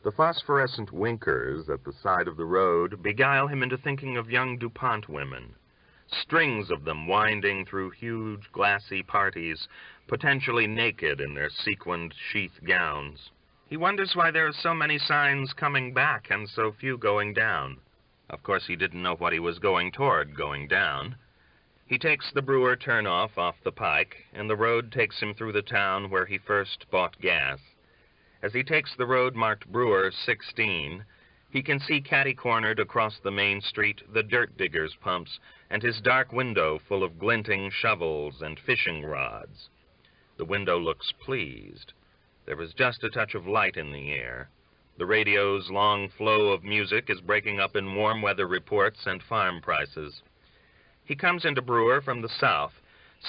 The phosphorescent winkers at the side of the road beguile him into thinking of young DuPont women, strings of them winding through huge glassy parties, potentially naked in their sequined sheath gowns. He wonders why there are so many signs coming back and so few going down. Of course, he didn't know what he was going toward going down. He takes the Brewer turnoff off the pike, and the road takes him through the town where he first bought gas. As he takes the road marked Brewer 16, he can see catty-cornered across the main street the dirt digger's pumps and his dark window full of glinting shovels and fishing rods. The window looks pleased. There is just a touch of light in the air. The radio's long flow of music is breaking up in warm weather reports and farm prices. He comes into Brewer from the south,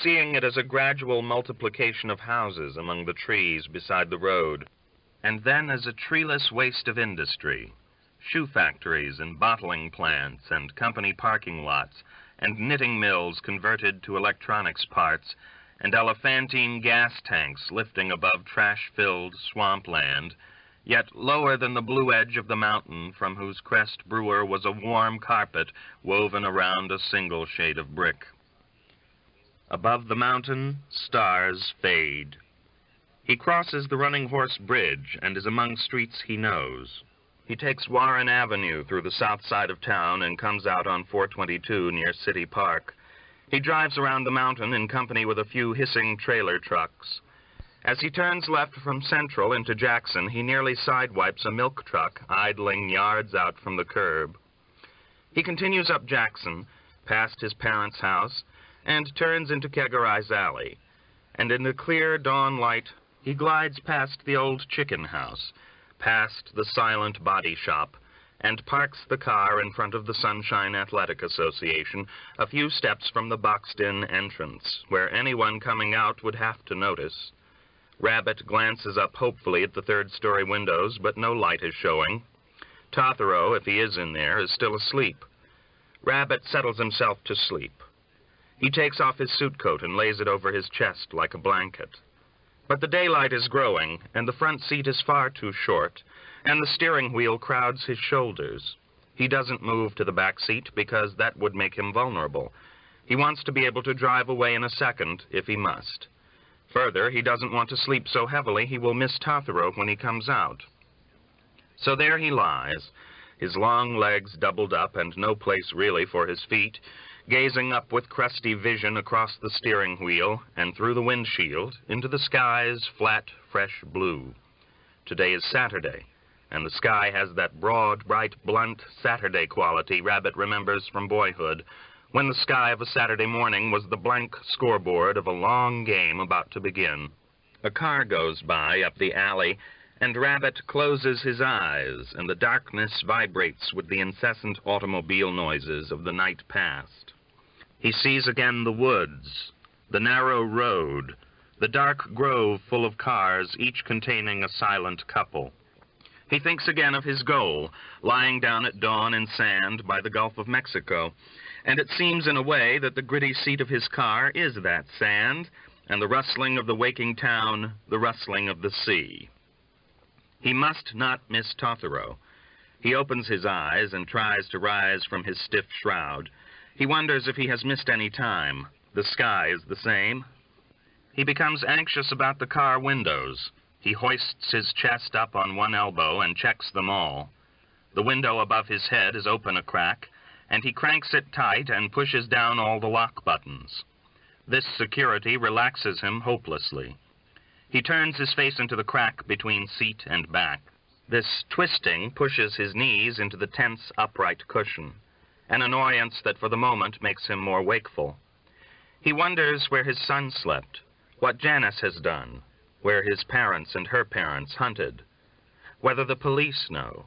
seeing it as a gradual multiplication of houses among the trees beside the road, and then as a treeless waste of industry, shoe factories and bottling plants and company parking lots and knitting mills converted to electronics parts and elephantine gas tanks lifting above trash-filled swampland, yet lower than the blue edge of the mountain from whose crest Brewer was a warm carpet woven around a single shade of brick. Above the mountain, stars fade. He crosses the Running Horse Bridge and is among streets he knows. He takes Warren Avenue through the south side of town and comes out on 422 near City Park. He drives around the mountain in company with a few hissing trailer trucks. As he turns left from Central into Jackson, he nearly sidewipes a milk truck idling yards out from the curb. He continues up Jackson, past his parents' house, and turns into Keggerize Alley. And in the clear dawn light, he glides past the old chicken house, past the silent body shop, and parks the car in front of the Sunshine Athletic Association, a few steps from the boxed-in entrance, where anyone coming out would have to notice. Rabbit glances up hopefully at the third-story windows, but no light is showing. Tothero, if he is in there, is still asleep. Rabbit settles himself to sleep. He takes off his suit coat and lays it over his chest like a blanket. But the daylight is growing, and the front seat is far too short, and the steering wheel crowds his shoulders. He doesn't move to the back seat because that would make him vulnerable. He wants to be able to drive away in a second if he must. Further, he doesn't want to sleep so heavily he will miss Tothero when he comes out. So there he lies, his long legs doubled up and no place really for his feet, gazing up with crusty vision across the steering wheel and through the windshield into the sky's flat, fresh blue. Today is Saturday, and the sky has that broad, bright, blunt Saturday quality Rabbit remembers from boyhood, when the sky of a Saturday morning was the blank scoreboard of a long game about to begin. A car goes by up the alley, and Rabbit closes his eyes, and the darkness vibrates with the incessant automobile noises of the night past. He sees again the woods, the narrow road, the dark grove full of cars, each containing a silent couple. He thinks again of his goal, lying down at dawn in sand by the Gulf of Mexico, and it seems in a way that the gritty seat of his car is that sand, and the rustling of the waking town, the rustling of the sea. He must not miss Tothero. He opens his eyes and tries to rise from his stiff shroud. He wonders if he has missed any time. The sky is the same. He becomes anxious about the car windows. He hoists his chest up on one elbow and checks them all. The window above his head is open a crack, and he cranks it tight and pushes down all the lock buttons. This security relaxes him hopelessly. He turns his face into the crack between seat and back. This twisting pushes his knees into the tense, upright cushion, an annoyance that for the moment makes him more wakeful. He wonders where his son slept, what Janice has done, where his parents and her parents hunted, whether the police know.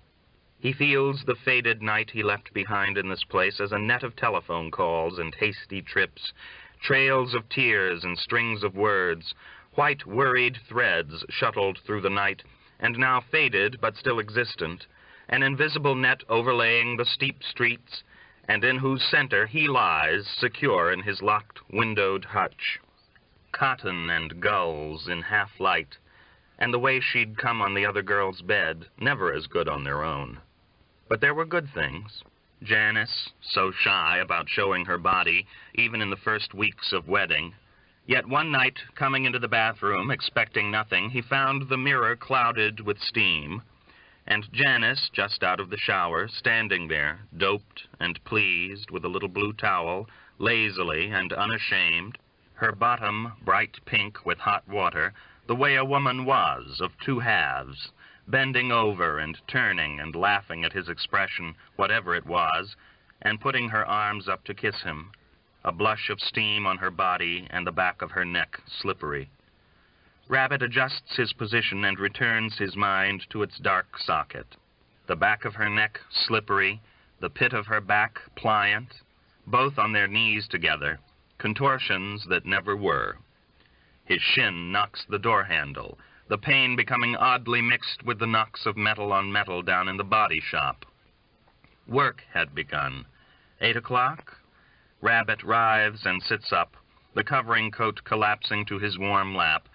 He feels the faded night he left behind in this place as a net of telephone calls and hasty trips, trails of tears and strings of words, white worried threads shuttled through the night, and now faded but still existent, an invisible net overlaying the steep streets, and in whose center he lies, secure in his locked, windowed hutch. Cotton and gulls in half-light, and the way she'd come on the other girl's bed, never as good on their own. But there were good things. Janice, so shy about showing her body, even in the first weeks of wedding. Yet one night, coming into the bathroom, expecting nothing, he found the mirror clouded with steam, and Janice, just out of the shower, standing there, doped and pleased, with a little blue towel, lazily and unashamed, her bottom bright pink with hot water, the way a woman was, of two halves, bending over and turning and laughing at his expression, whatever it was, and putting her arms up to kiss him, a blush of steam on her body and the back of her neck slippery. Rabbit adjusts his position and returns his mind to its dark socket. The back of her neck slippery, the pit of her back pliant, both on their knees together, contortions that never were. His shin knocks the door handle, the pain becoming oddly mixed with the knocks of metal on metal down in the body shop. Work had begun. 8 o'clock? Rabbit writhes and sits up, the covering coat collapsing to his warm lap,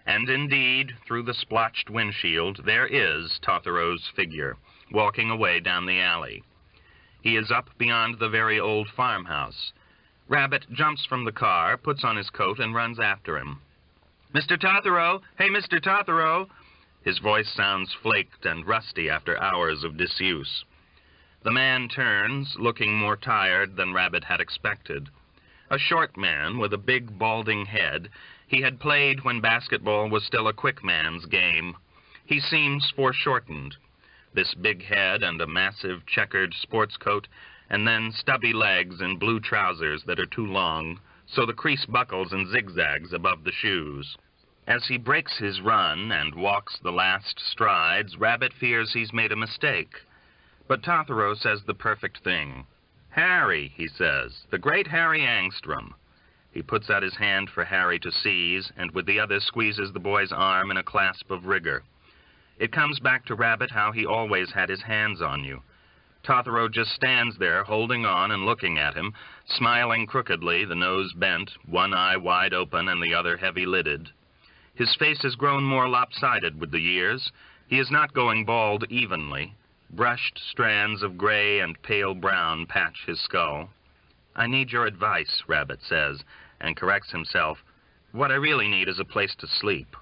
and indeed, through the splotched windshield, there is Tothero's figure, walking away down the alley. He is up beyond the very old farmhouse. Rabbit jumps from the car, puts on his coat, and runs after him. "Mr. Tothero! Hey, Mr. Tothero!" His voice sounds flaked and rusty after hours of disuse. The man turns, looking more tired than Rabbit had expected. A short man with a big, balding head, he had played when basketball was still a quick man's game. He seems foreshortened. This big head and a massive checkered sports coat, and then stubby legs in blue trousers that are too long, so the crease buckles and zigzags above the shoes. As he breaks his run and walks the last strides, Rabbit fears he's made a mistake. But Tothero says the perfect thing. "Harry," he says, "the great Harry Angstrom." He puts out his hand for Harry to seize, and with the other squeezes the boy's arm in a clasp of rigor. It comes back to Rabbit how he always had his hands on you. Tothero just stands there, holding on and looking at him, smiling crookedly, the nose bent, one eye wide open and the other heavy-lidded. His face has grown more lopsided with the years. He is not going bald evenly. Brushed strands of gray and pale brown patch his skull. "I need your advice," Rabbit says, and corrects himself. "What I really need is a place to sleep."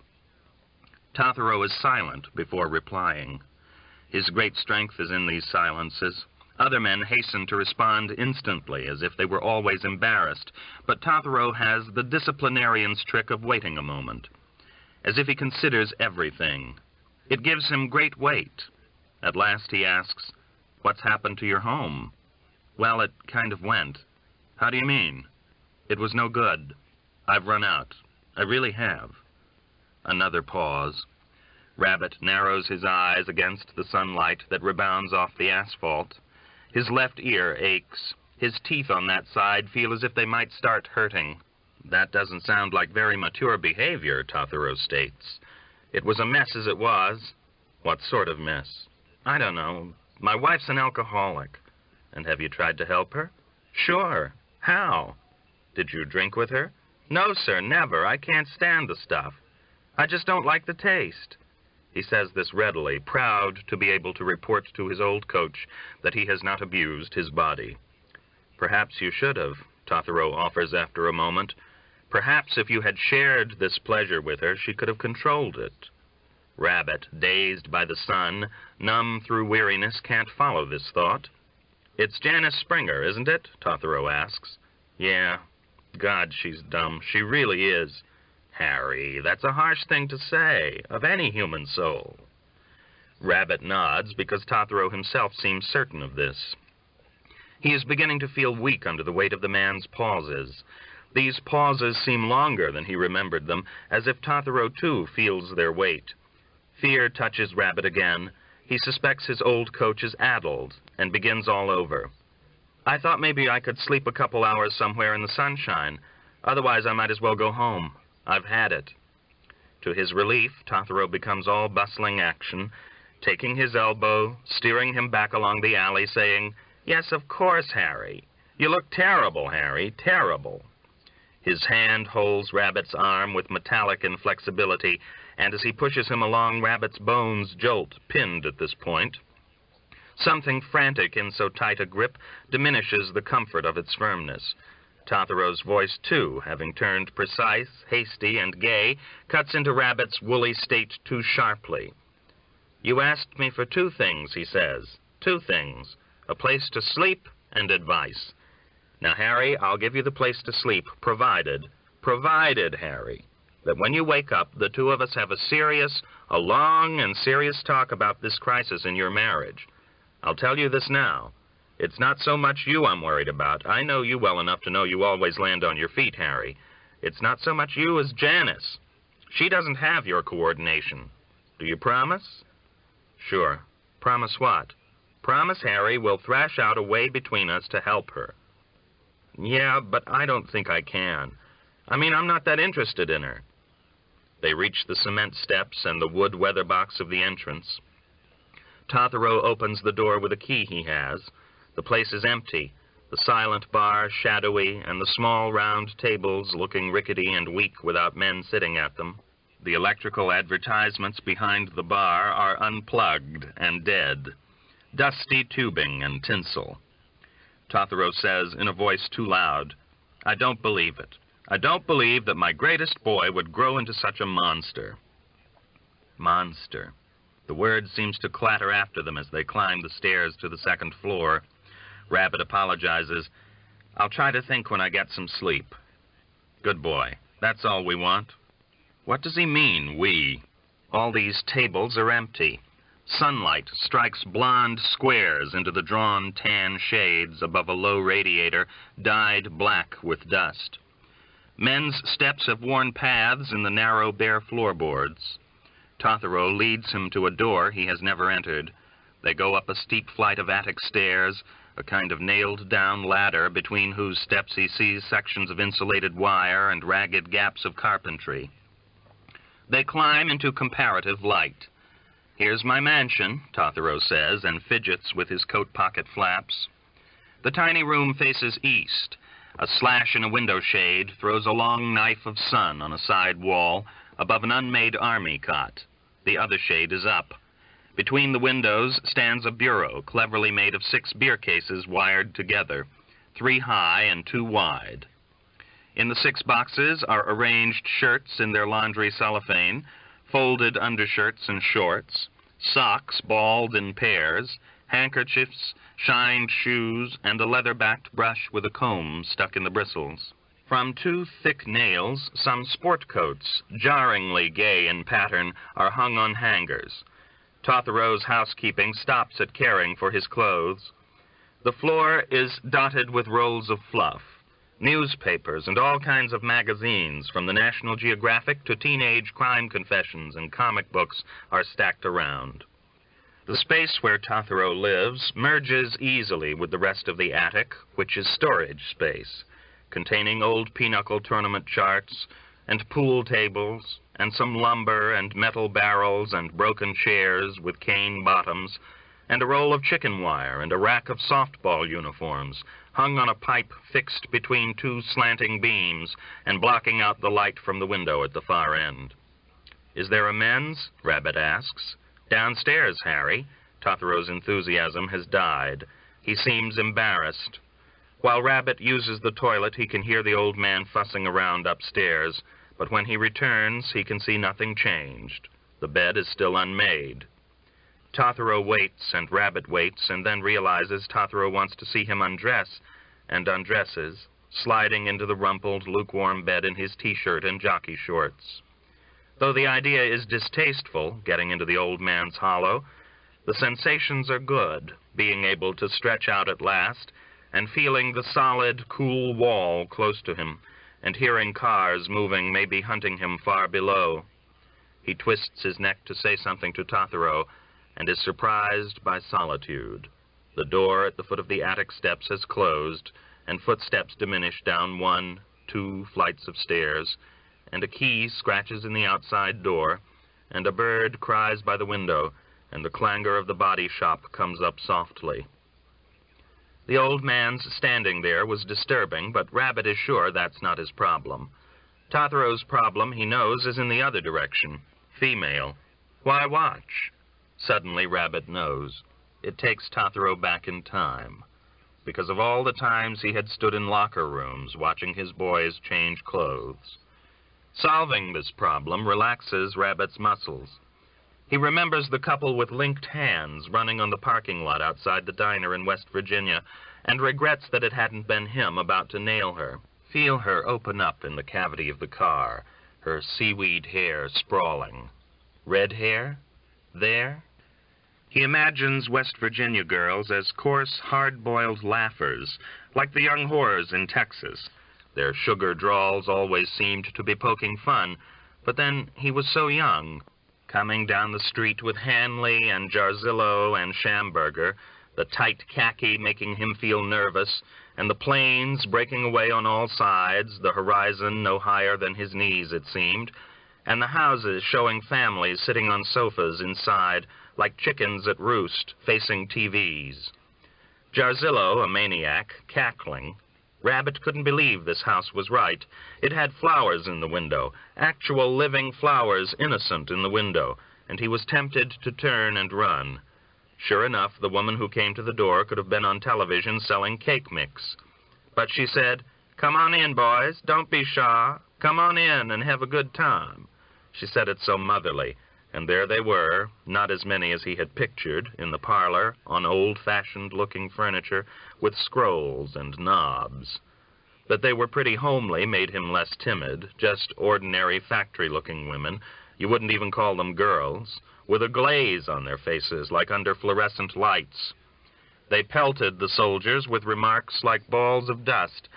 Tothero is silent before replying. His great strength is in these silences. Other men hasten to respond instantly, as if they were always embarrassed, but Tothero has the disciplinarian's trick of waiting a moment, as if he considers everything. It gives him great weight. At last he asks, "What's happened to your home?" "Well, it kind of went." "How do you mean?" "It was no good. I've run out. I really have." Another pause. Rabbit narrows his eyes against the sunlight that rebounds off the asphalt. His left ear aches. His teeth on that side feel as if they might start hurting. "That doesn't sound like very mature behavior," Tothero states. "It was a mess as it was." "What sort of mess?" "I don't know. My wife's an alcoholic." "And have you tried to help her?" "Sure. How?" "Did you drink with her?" "No, sir, never. I can't stand the stuff. I just don't like the taste." He says this readily, proud to be able to report to his old coach that he has not abused his body. "Perhaps you should have," Tothero offers after a moment. "Perhaps if you had shared this pleasure with her, she could have controlled it." Rabbit, dazed by the sun, numb through weariness, can't follow this thought. "It's Janice Springer, isn't it?" Tothero asks. "Yeah. God, she's dumb. She really is." "Harry, that's a harsh thing to say, of any human soul." Rabbit nods because Tothero himself seems certain of this. He is beginning to feel weak under the weight of the man's pauses. These pauses seem longer than he remembered them, as if Tothero, too, feels their weight. Fear touches Rabbit again. He suspects his old coach is addled, and begins all over. "I thought maybe I could sleep a couple hours somewhere in the sunshine. Otherwise, I might as well go home. I've had it." To his relief, Tothero becomes all bustling action, taking his elbow, steering him back along the alley, saying, "Yes, of course, Harry. You look terrible, Harry, terrible." His hand holds Rabbit's arm with metallic inflexibility, and as he pushes him along, Rabbit's bones jolt, pinned at this point. Something frantic in so tight a grip diminishes the comfort of its firmness. Tothero's voice, too, having turned precise, hasty, and gay, cuts into Rabbit's woolly state too sharply. "You asked me for 2 things, he says. 2 things. A place to sleep and advice. Now, Harry, I'll give you the place to sleep, provided, Harry, that when you wake up, the 2 of us have a long and serious talk about this crisis in your marriage. I'll tell you this now. It's not so much you I'm worried about. I know you well enough to know you always land on your feet, Harry. It's not so much you as Janice. She doesn't have your coordination. Do you promise?" "Sure. Promise what?" "Promise, Harry, we'll thrash out a way between us to help her." "Yeah, but I don't think I can. I mean, I'm not that interested in her." They reach the cement steps and the wood weather box of the entrance. Tothero opens the door with a key he has. The place is empty, the silent bar shadowy, and the small round tables looking rickety and weak without men sitting at them. The electrical advertisements behind the bar are unplugged and dead. Dusty tubing and tinsel. Tothero says in a voice too loud, "I don't believe it. I don't believe that my greatest boy would grow into such a monster." Monster. The word seems to clatter after them as they climb the stairs to the 2nd floor. Rabbit apologizes. "I'll try to think when I get some sleep." "Good boy. That's all we want." What does he mean, we? All these tables are empty. Sunlight strikes blonde squares into the drawn tan shades above a low radiator dyed black with dust. Men's steps have worn paths in the narrow bare floorboards. Tothero leads him to a door he has never entered. They go up a steep flight of attic stairs, a kind of nailed-down ladder between whose steps he sees sections of insulated wire and ragged gaps of carpentry. They climb into comparative light. "Here's my mansion," Tothero says, and fidgets with his coat pocket flaps. The tiny room faces east. A slash in a window shade throws a long knife of sun on a side wall above an unmade army cot. The other shade is up. Between the windows stands a bureau cleverly made of 6 beer cases wired together, 3 high and 2 wide. In the 6 boxes are arranged shirts in their laundry cellophane, folded undershirts and shorts, socks balled in pairs, handkerchiefs, shined shoes, and a leather-backed brush with a comb stuck in the bristles. From 2 thick nails, some sport coats, jarringly gay in pattern, are hung on hangers. Tothero's housekeeping stops at caring for his clothes. The floor is dotted with rolls of fluff. Newspapers and all kinds of magazines, from the National Geographic to teenage crime confessions and comic books, are stacked around. The space where Tothero lives merges easily with the rest of the attic, which is storage space, containing old pinochle tournament charts and pool tables and some lumber and metal barrels and broken chairs with cane bottoms and a roll of chicken wire and a rack of softball uniforms hung on a pipe fixed between 2 slanting beams and blocking out the light from the window at the far end. "Is there a men's?" Rabbit asks. "Downstairs, Harry." Tothero's enthusiasm has died. He seems embarrassed. While Rabbit uses the toilet, he can hear the old man fussing around upstairs, but when he returns, he can see nothing changed. The bed is still unmade. Tothero waits and Rabbit waits, and then realizes Tothero wants to see him undress, and undresses, sliding into the rumpled, lukewarm bed in his T-shirt and jockey shorts. Though the idea is distasteful, getting into the old man's hollow, the sensations are good, being able to stretch out at last, and feeling the solid, cool wall close to him, and hearing cars moving, maybe hunting him far below. He twists his neck to say something to Tothero, and is surprised by solitude. The door at the foot of the attic steps has closed, and footsteps diminish down 1, 2 flights of stairs, and a key scratches in the outside door, and a bird cries by the window, and the clangor of the body shop comes up softly. The old man's standing there was disturbing, but Rabbit is sure that's not his problem. Tothero's problem, he knows, is in the other direction. Female. Why watch? Suddenly Rabbit knows. It takes Tothero back in time. Because of all the times he had stood in locker rooms watching his boys change clothes. Solving this problem relaxes Rabbit's muscles. He remembers the couple with linked hands running on the parking lot outside the diner in West Virginia, and regrets that it hadn't been him about to nail her. Feel her open up in the cavity of the car, her seaweed hair sprawling. Red hair? There? He imagines West Virginia girls as coarse, hard-boiled laughers, like the young whores in Texas. Their sugar drawls always seemed to be poking fun, but then he was so young. Coming down the street with Hanley and Jarzillo and Schamberger, the tight khaki making him feel nervous, and the planes breaking away on all sides, the horizon no higher than his knees, it seemed, and the houses showing families sitting on sofas inside, like chickens at roost, facing TVs. Jarzillo, a maniac, cackling. Rabbit couldn't believe this house was right. It had flowers in the window, actual living flowers innocent in the window, and he was tempted to turn and run. Sure enough, the woman who came to the door could have been on television selling cake mix. But she said, "Come on in, boys. Don't be shy. Come on in and have a good time." She said it so motherly, and there they were, not as many as he had pictured, in the parlor, on old-fashioned-looking furniture, with scrolls and knobs. That they were pretty homely made him less timid, just ordinary factory-looking women. You wouldn't even call them girls, with a glaze on their faces like under fluorescent lights. They pelted the soldiers with remarks like balls of dust,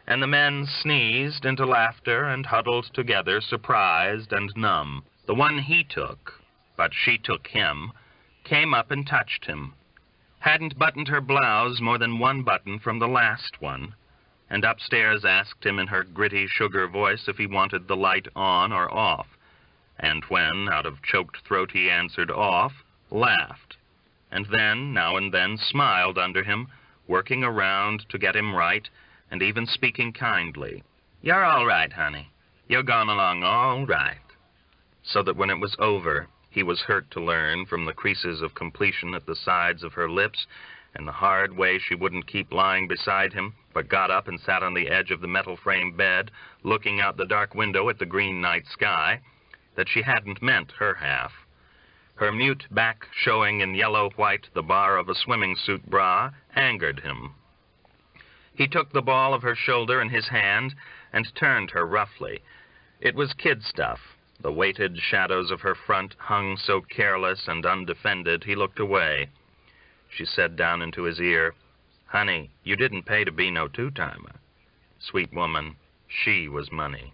and the men sneezed into laughter and huddled together, surprised and numb. The one he took, but she took him, came up and touched him. Hadn't buttoned her blouse more than one button from the last one, and upstairs asked him in her gritty sugar voice if he wanted the light on or off. And when, out of choked throat, he answered off, laughed, and then, now and then, smiled under him, working around to get him right, and even speaking kindly. "You're all right, honey. You're gone along all right." So that when it was over, he was hurt to learn from the creases of completion at the sides of her lips, and the hard way she wouldn't keep lying beside him, but got up and sat on the edge of the metal-frame bed, looking out the dark window at the green night sky, that she hadn't meant her half. Her mute back showing in yellow-white the bar of a swimming suit bra angered him. He took the ball of her shoulder in his hand and turned her roughly. It was kid stuff. The weighted shadows of her front hung so careless and undefended he looked away. She said down into his ear, "Honey, you didn't pay to be no two-timer." Sweet woman, she was money.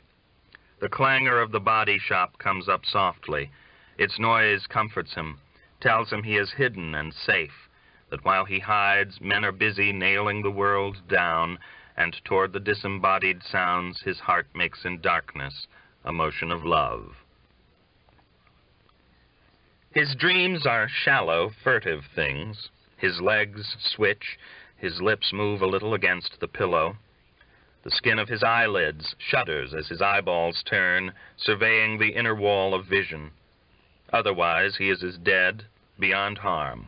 The clangor of the body shop comes up softly. Its noise comforts him, tells him he is hidden and safe, that while he hides, men are busy nailing the world down, and toward the disembodied sounds his heart makes in darkness a motion of love. His dreams are shallow, furtive things. His legs switch, his lips move a little against the pillow. The skin of his eyelids shudders as his eyeballs turn, surveying the inner wall of vision. Otherwise, he is as dead, beyond harm.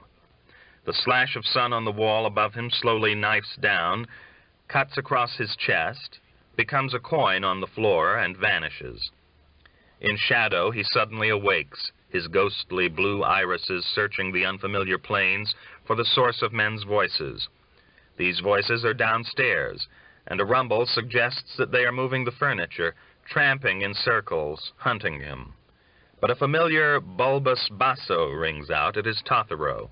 The slash of sun on the wall above him slowly knifes down, cuts across his chest, becomes a coin on the floor, and vanishes. In shadow, he suddenly awakes, his ghostly blue irises searching the unfamiliar plains for the source of men's voices. These voices are downstairs, and a rumble suggests that they are moving the furniture, tramping in circles, hunting him. But a familiar bulbous basso rings out. It is Tothero.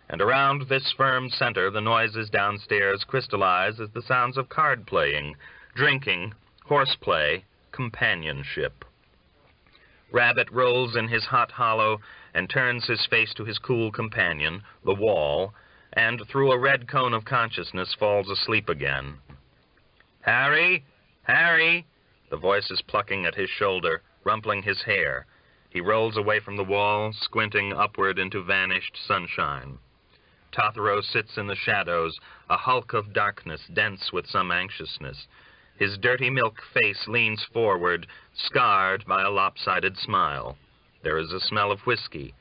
And around this firm center, the noises downstairs crystallize as the sounds of card-playing, drinking, horseplay, companionship. Rabbit rolls in his hot hollow and turns his face to his cool companion, the wall, and through a red cone of consciousness falls asleep again. "Harry! Harry!" The voice is plucking at his shoulder, rumpling his hair. He rolls away from the wall, squinting upward into vanished sunshine. Tothero sits in the shadows, a hulk of darkness dense with some anxiousness. His dirty milk face leans forward, scarred by a lopsided smile. There is a smell of whiskey.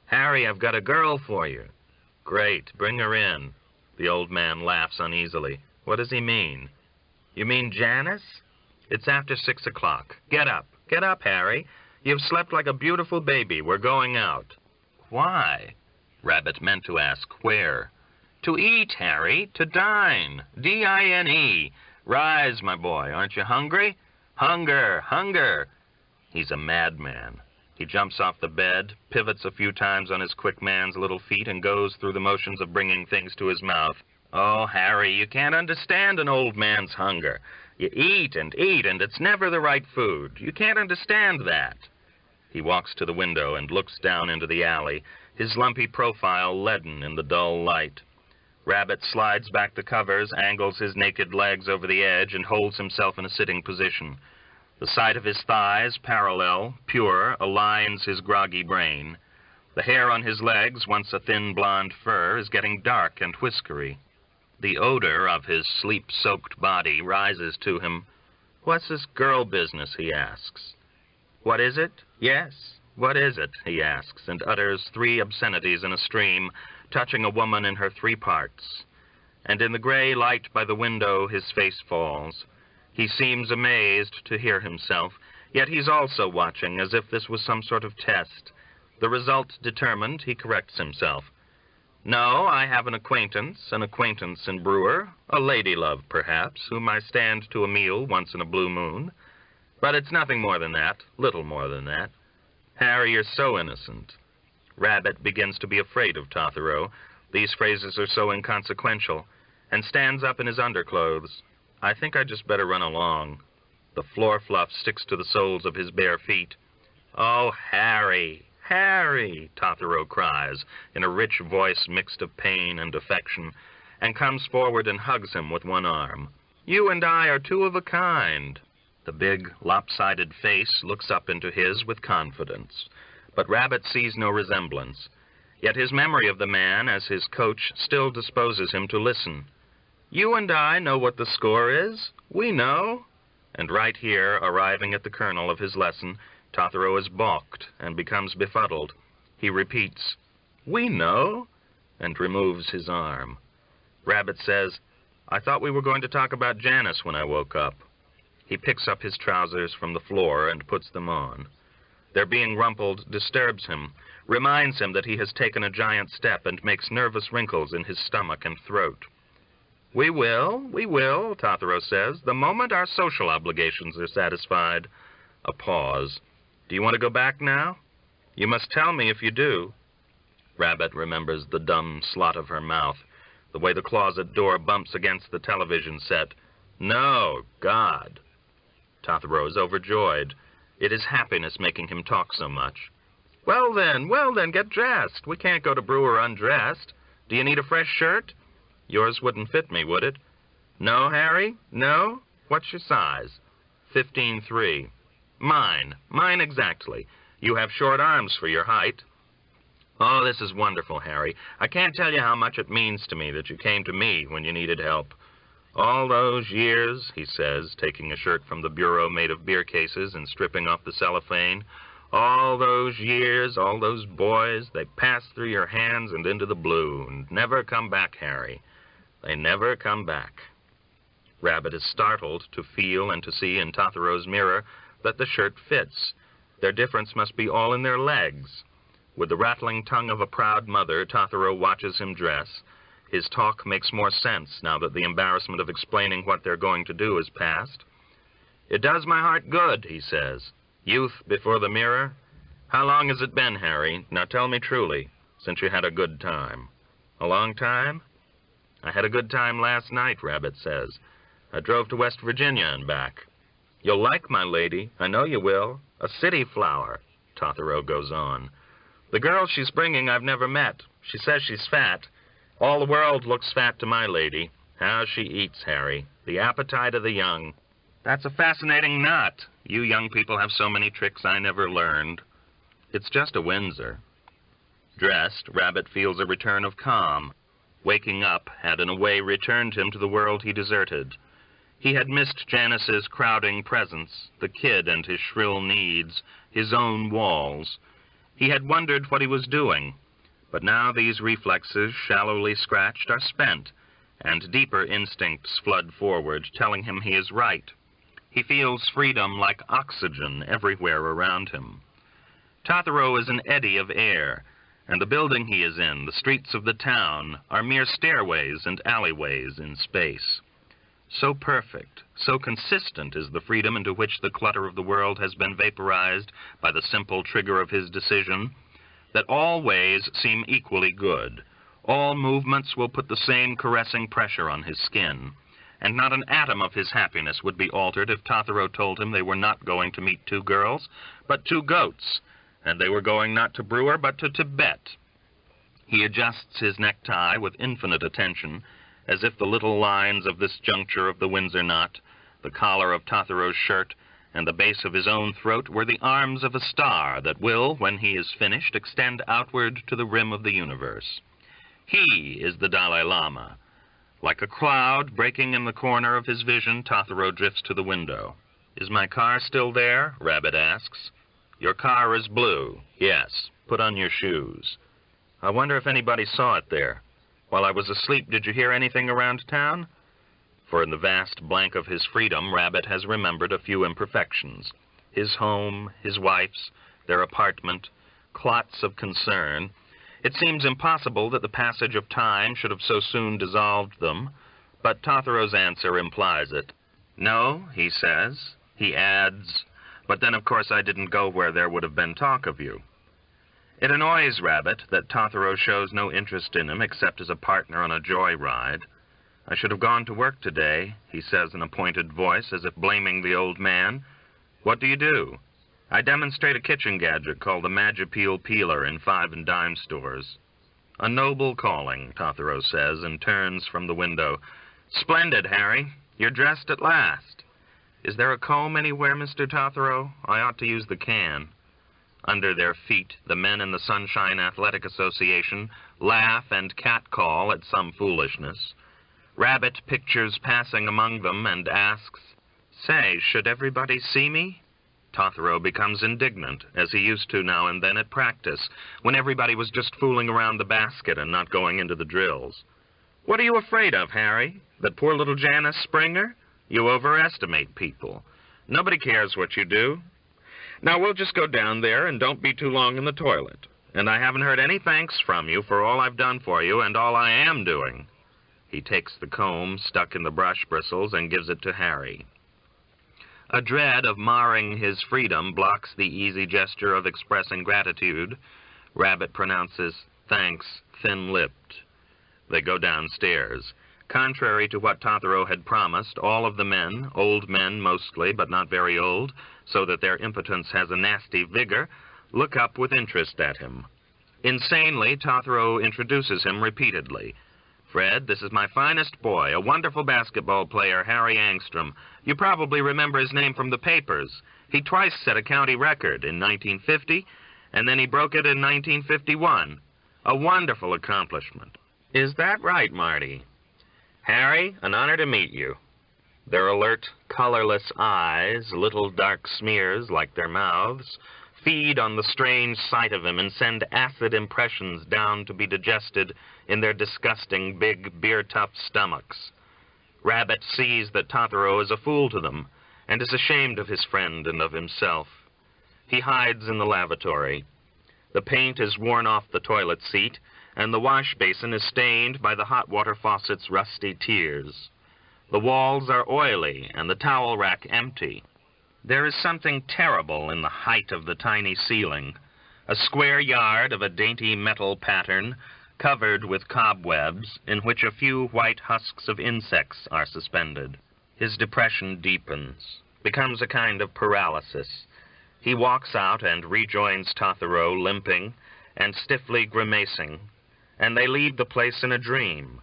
"Harry, I've got a girl for you." "Great, bring her in." The old man laughs uneasily. What does he mean? "You mean Janice?" "It's after 6 o'clock. Get up. Get up, Harry. You've slept like a beautiful baby. We're going out." "Why?" Rabbit meant to ask where. "To eat, Harry. To dine. D-I-N-E. Rise, my boy. Aren't you hungry? Hunger, hunger." He's a madman. He jumps off the bed, pivots a few times on his quick man's little feet, and goes through the motions of bringing things to his mouth. "Oh, Harry, you can't understand an old man's hunger. You eat, and it's never the right food. You can't understand that." He walks to the window and looks down into the alley, his lumpy profile leaden in the dull light. Rabbit slides back the covers, angles his naked legs over the edge, and holds himself in a sitting position. The sight of his thighs, parallel, pure, aligns his groggy brain. The hair on his legs, once a thin blonde fur, is getting dark and whiskery. The odor of his sleep-soaked body rises to him. "What's this girl business?" he asks. "What is it? Yes, what is it?" he asks, and utters 3 obscenities in a stream, touching a woman in her 3 parts. And in the gray light by the window his face falls. He seems amazed to hear himself, yet he's also watching, as if this was some sort of test. The result determined, he corrects himself. "No, I have an acquaintance in Brewer, a lady-love, perhaps, whom I stand to a meal once in a blue moon. But it's nothing more than that, little more than that." "Harry, you're so innocent." Rabbit begins to be afraid of Tothero. These phrases are so inconsequential, and stands up in his underclothes. "I think I'd just better run along." The floor fluff sticks to the soles of his bare feet. "Oh, Harry, Harry," Tothero cries, in a rich voice mixed of pain and affection, and comes forward and hugs him with one arm. "You and I are 2 of a kind." The big, lopsided face looks up into his with confidence, but Rabbit sees no resemblance. Yet his memory of the man as his coach still disposes him to listen. "You and I know what the score is. We know." And right here, arriving at the kernel of his lesson, Tothero is balked and becomes befuddled. He repeats, "We know," and removes his arm. Rabbit says, "I thought we were going to talk about Janice when I woke up." He picks up his trousers from the floor and puts them on. Their being rumpled disturbs him, reminds him that he has taken a giant step, and makes nervous wrinkles in his stomach and throat. We will, Tothero says, "the moment our social obligations are satisfied." A pause. "Do you want to go back now?" "You must tell me if you do." Rabbit remembers the dumb slot of her mouth, the way the closet door bumps against the television set. "No, God." Tothero is overjoyed. It is happiness making him talk so much. Well then, get dressed. We can't go to Brewer undressed. Do you need a fresh shirt?" "Yours wouldn't fit me, would it?" "No, Harry? No? What's your size?" 15'3". Mine exactly. You have short arms for your height." "Oh, this is wonderful, Harry. I can't tell you how much it means to me that you came to me when you needed help." "All those years," he says, taking a shirt from the bureau made of beer cases and stripping off the cellophane, "all those years, all those boys, they pass through your hands and into the blue, and never come back, Harry. They never come back." Rabbit is startled to feel and to see in Tothero's mirror that the shirt fits. Their difference must be all in their legs. With the rattling tongue of a proud mother, Tothero watches him dress. His talk makes more sense now that the embarrassment of explaining what they're going to do is past. "It does my heart good," he says. "Youth before the mirror. How long has it been, Harry? Now tell me truly, since you had a good time." "A long time?" "I had a good time last night," Rabbit says. "I drove to West Virginia and back." "You'll like my lady. I know you will. A city flower," Tothero goes on. "The girl she's bringing I've never met. She says she's fat. All the world looks fat to my lady. How she eats, Harry. The appetite of the young." "That's a fascinating nut. You young people have so many tricks I never learned." "It's just a Windsor." Dressed, Rabbit feels a return of calm. Waking up had in a way returned him to the world he deserted. He had missed Janice's crowding presence, the kid and his shrill needs, his own walls. He had wondered what he was doing, but now these reflexes, shallowly scratched, are spent, and deeper instincts flood forward, telling him he is right. He feels freedom like oxygen everywhere around him. Tothero is an eddy of air, and the building he is in, the streets of the town, are mere stairways and alleyways in space. So perfect, so consistent is the freedom into which the clutter of the world has been vaporized by the simple trigger of his decision, that all ways seem equally good. All movements will put the same caressing pressure on his skin, and not an atom of his happiness would be altered if Tothero told him they were not going to meet two girls, but two goats, and they were going not to Brewer, but to Tibet. He adjusts his necktie with infinite attention, as if the little lines of this juncture of the Windsor knot, the collar of Tothero's shirt, and the base of his own throat were the arms of a star that will, when he is finished, extend outward to the rim of the universe. He is the Dalai Lama. Like a cloud breaking in the corner of his vision, Tothero drifts to the window. "Is my car still there?" Rabbit asks. "Your car is blue." "Yes. Put on your shoes." "I wonder if anybody saw it there. While I was asleep, did you hear anything around town?" For in the vast blank of his freedom, Rabbit has remembered a few imperfections. His home, his wife's, their apartment, clots of concern. It seems impossible that the passage of time should have so soon dissolved them, but Tothero's answer implies it. "No," he says. He adds, "But then, of course, I didn't go where there would have been talk of you." It annoys Rabbit that Tothero shows no interest in him except as a partner on a joy ride. "I should have gone to work today," he says in a pointed voice, as if blaming the old man. "What do you do?" "I demonstrate a kitchen gadget called the Magipeel Peeler in 5 and dime stores." "A noble calling," Tothero says, and turns from the window. "Splendid, Harry. You're dressed at last. Is there a comb anywhere, Mr. Tothero? I ought to use the can." Under their feet, the men in the Sunshine Athletic Association laugh and catcall at some foolishness. Rabbit pictures passing among them and asks, "Say, should everybody see me?" Tothero becomes indignant, as he used to now and then at practice, when everybody was just fooling around the basket and not going into the drills. "What are you afraid of, Harry? That poor little Janice Springer? You overestimate people. Nobody cares what you do. Now, we'll just go down there and don't be too long in the toilet. And I haven't heard any thanks from you for all I've done for you and all I am doing." He takes the comb stuck in the brush bristles and gives it to Harry. A dread of marring his freedom blocks the easy gesture of expressing gratitude. Rabbit pronounces thanks thin-lipped. They go downstairs. Contrary to what Tothero had promised, all of the men, old men mostly, but not very old, so that their impotence has a nasty vigor, look up with interest at him. Insanely, Tothero introduces him repeatedly. "Fred, this is my finest boy, a wonderful basketball player, Harry Angstrom. You probably remember his name from the papers. He twice set a county record in 1950, and then he broke it in 1951. A wonderful accomplishment." "Is that right, Marty?" "Harry, an honor to meet you." Their alert, colorless eyes, little dark smears like their mouths, feed on the strange sight of him and send acid impressions down to be digested in their disgusting big beer-tough stomachs. Rabbit sees that Tothero is a fool to them and is ashamed of his friend and of himself. He hides in the lavatory. The paint is worn off the toilet seat, and the wash basin is stained by the hot water faucet's rusty tears. The walls are oily and the towel rack empty. There is something terrible in the height of the tiny ceiling, a square yard of a dainty metal pattern covered with cobwebs in which a few white husks of insects are suspended. His depression deepens, becomes a kind of paralysis. He walks out and rejoins Tothero, limping and stiffly grimacing, and they leave the place in a dream.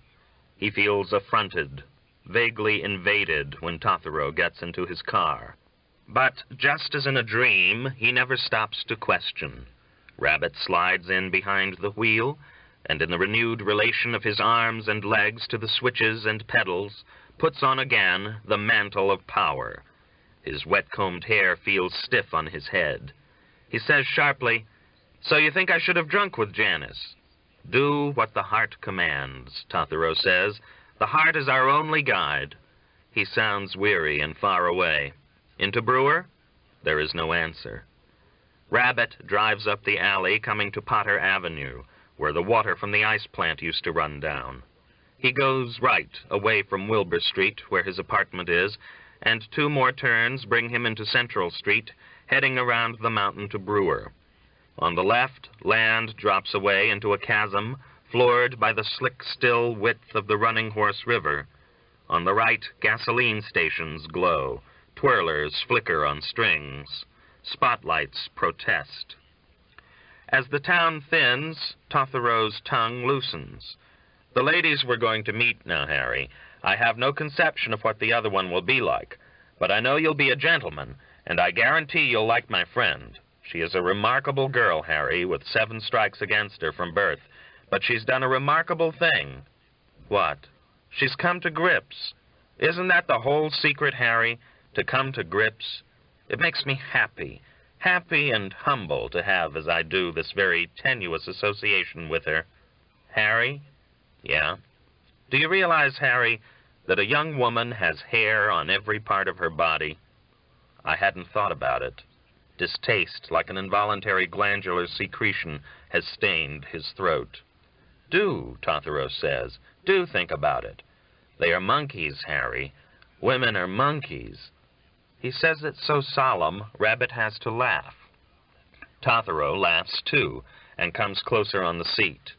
He feels affronted, vaguely invaded when Tothero gets into his car. But just as in a dream, he never stops to question. Rabbit slides in behind the wheel, and in the renewed relation of his arms and legs to the switches and pedals, puts on again the mantle of power. His wet-combed hair feels stiff on his head. He says sharply, So you think I should have drunk with Janice? Do what the heart commands, Tothero says. The heart is our only guide. He sounds weary and far away. Into Brewer? There is no answer. Rabbit drives up the alley, coming to Potter Avenue, where the water from the ice plant used to run down. He goes right, away from Wilbur Street, where his apartment is, and 2 more turns bring him into Central Street, heading around the mountain to Brewer. On the left, land drops away into a chasm, floored by the slick, still width of the Running Horse River. On the right, gasoline stations glow. Twirlers flicker on strings. Spotlights protest. As the town thins, Tothero's tongue loosens. The ladies we're going to meet now, Harry. I have no conception of what the other one will be like, but I know you'll be a gentleman, and I guarantee you'll like my friend. She is a remarkable girl, Harry, with 7 strikes against her from birth, but she's done a remarkable thing. What? She's come to grips. Isn't that the whole secret, Harry? To come to grips? It makes me happy and humble to have, as I do, this very tenuous association with her. Harry? Yeah? Do you realize, Harry, that a young woman has hair on every part of her body? I hadn't thought about it. Distaste, like an involuntary glandular secretion, has stained his throat. Do, Tothero says. Do think about it. They are monkeys, Harry. Women are monkeys. He says it so solemn, Rabbit has to laugh. Tothero laughs too, and comes closer on the seat.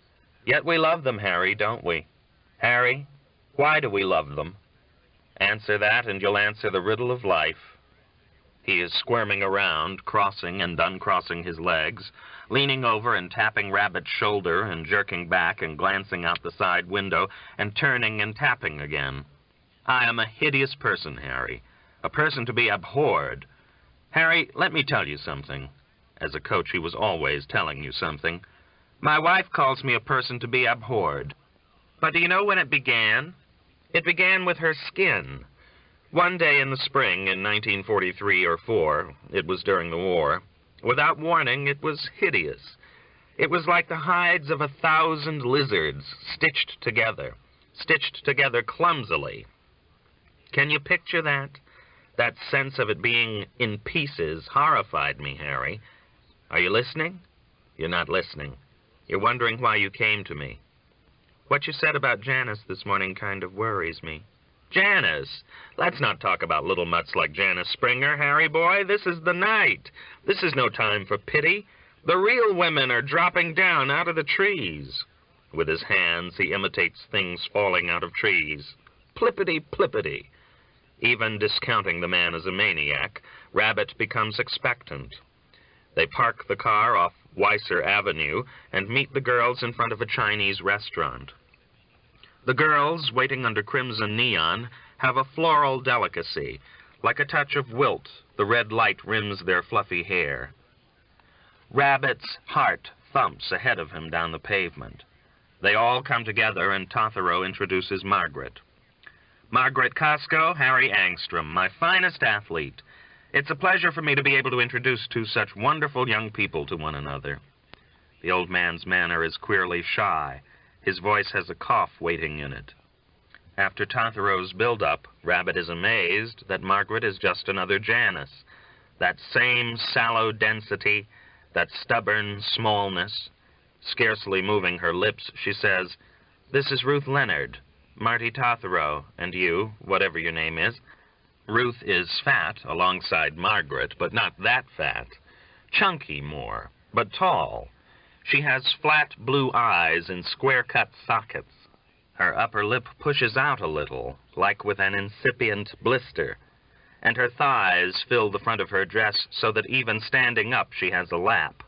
Yet we love them, Harry, don't we? Harry, why do we love them? Answer that, and you'll answer the riddle of life. He is squirming around, crossing and uncrossing his legs, leaning over and tapping Rabbit's shoulder and jerking back and glancing out the side window and turning and tapping again. I am a hideous person, Harry, a person to be abhorred. Harry, let me tell you something. As a coach, he was always telling you something. My wife calls me a person to be abhorred. But do you know when it began? It began with her skin. One day in the spring in 1943 or 4, it was during the war, without warning, it was hideous. It was like the hides of 1,000 lizards stitched together clumsily. Can you picture that? That sense of it being in pieces horrified me, Harry. Are you listening? You're not listening. You're wondering why you came to me. What you said about Janice this morning kind of worries me. Janice! Let's not talk about little mutts like Janice Springer, Harry boy. This is the night. This is no time for pity. The real women are dropping down out of the trees. With his hands, he imitates things falling out of trees. Plippity-plippity. Even discounting the man as a maniac, Rabbit becomes expectant. They park the car off Weiser Avenue and meet the girls in front of a Chinese restaurant. The girls, waiting under crimson neon, have a floral delicacy. Like a touch of wilt, the red light rims their fluffy hair. Rabbit's heart thumps ahead of him down the pavement. They all come together, and Tothero introduces Margaret. Margaret Costco, Harry Angstrom, my finest athlete. It's a pleasure for me to be able to introduce 2 such wonderful young people to one another. The old man's manner is queerly shy. His voice has a cough waiting in it. After Tothero's build-up, Rabbit is amazed that Margaret is just another Janice. That same sallow density, that stubborn smallness. Scarcely moving her lips, she says, "This is Ruth Leonard, Marty Tothero, and you, whatever your name is." Ruth is fat alongside Margaret, but not that fat. Chunky more, but tall. She has flat blue eyes in square-cut sockets. Her upper lip pushes out a little, like with an incipient blister, and her thighs fill the front of her dress so that even standing up she has a lap.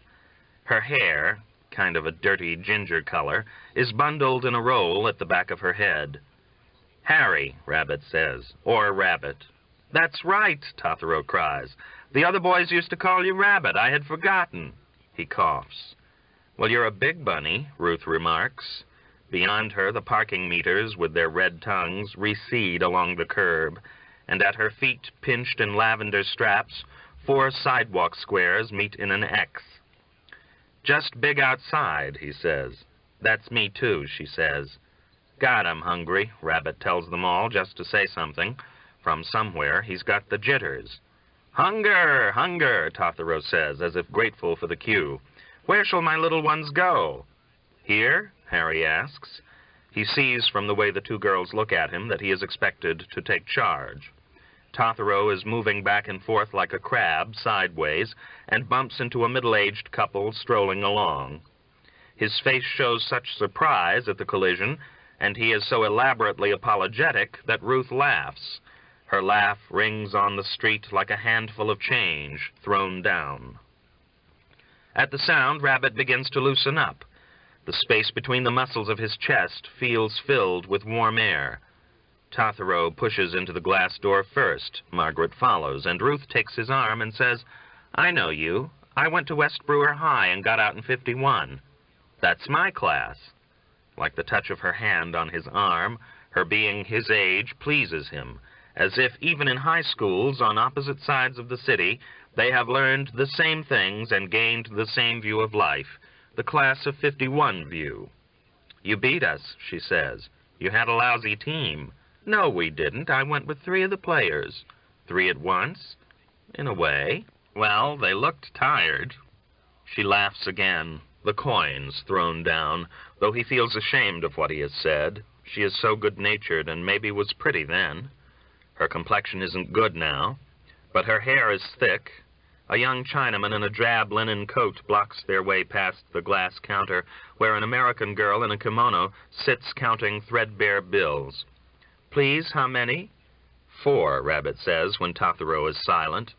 Her hair, kind of a dirty ginger color, is bundled in a roll at the back of her head. "Harry," Rabbit says, or Rabbit. "That's right," Tothero cries. "The other boys used to call you Rabbit. I had forgotten." He coughs. "Well, you're a big bunny," Ruth remarks. Beyond her, the parking meters, with their red tongues, recede along the curb, and at her feet, pinched in lavender straps, 4 sidewalk squares meet in an X. Just big outside, he says. That's me too, she says. God, I'm hungry, Rabbit tells them all just to say something. From somewhere, he's got the jitters. Hunger, hunger, Tothero says, as if grateful for the cue. Where shall my little ones go? Here? Harry asks. He sees from the way the two girls look at him that he is expected to take charge. Tothero is moving back and forth like a crab, sideways, and bumps into a middle-aged couple strolling along. His face shows such surprise at the collision, and he is so elaborately apologetic that Ruth laughs. Her laugh rings on the street like a handful of change thrown down. At the sound, Rabbit begins to loosen up. The space between the muscles of his chest feels filled with warm air. Tothero pushes into the glass door first. Margaret follows, and Ruth takes his arm and says, I know you. I went to West Brewer High and got out in '51. That's my class. Like the touch of her hand on his arm, her being his age pleases him, as if even in high schools on opposite sides of the city, they have learned the same things and gained the same view of life, the class of '51 view. You beat us, she says. You had a lousy team. No, we didn't. I went with 3 of the players. 3 at once? In a way. Well, they looked tired. She laughs again, the coins thrown down, though he feels ashamed of what he has said. She is so good-natured and maybe was pretty then. Her complexion isn't good now, but her hair is thick. A young Chinaman in a drab linen coat blocks their way past the glass counter, where an American girl in a kimono sits counting threadbare bills. Please, how many? 4, Rabbit says when Tothero is silent.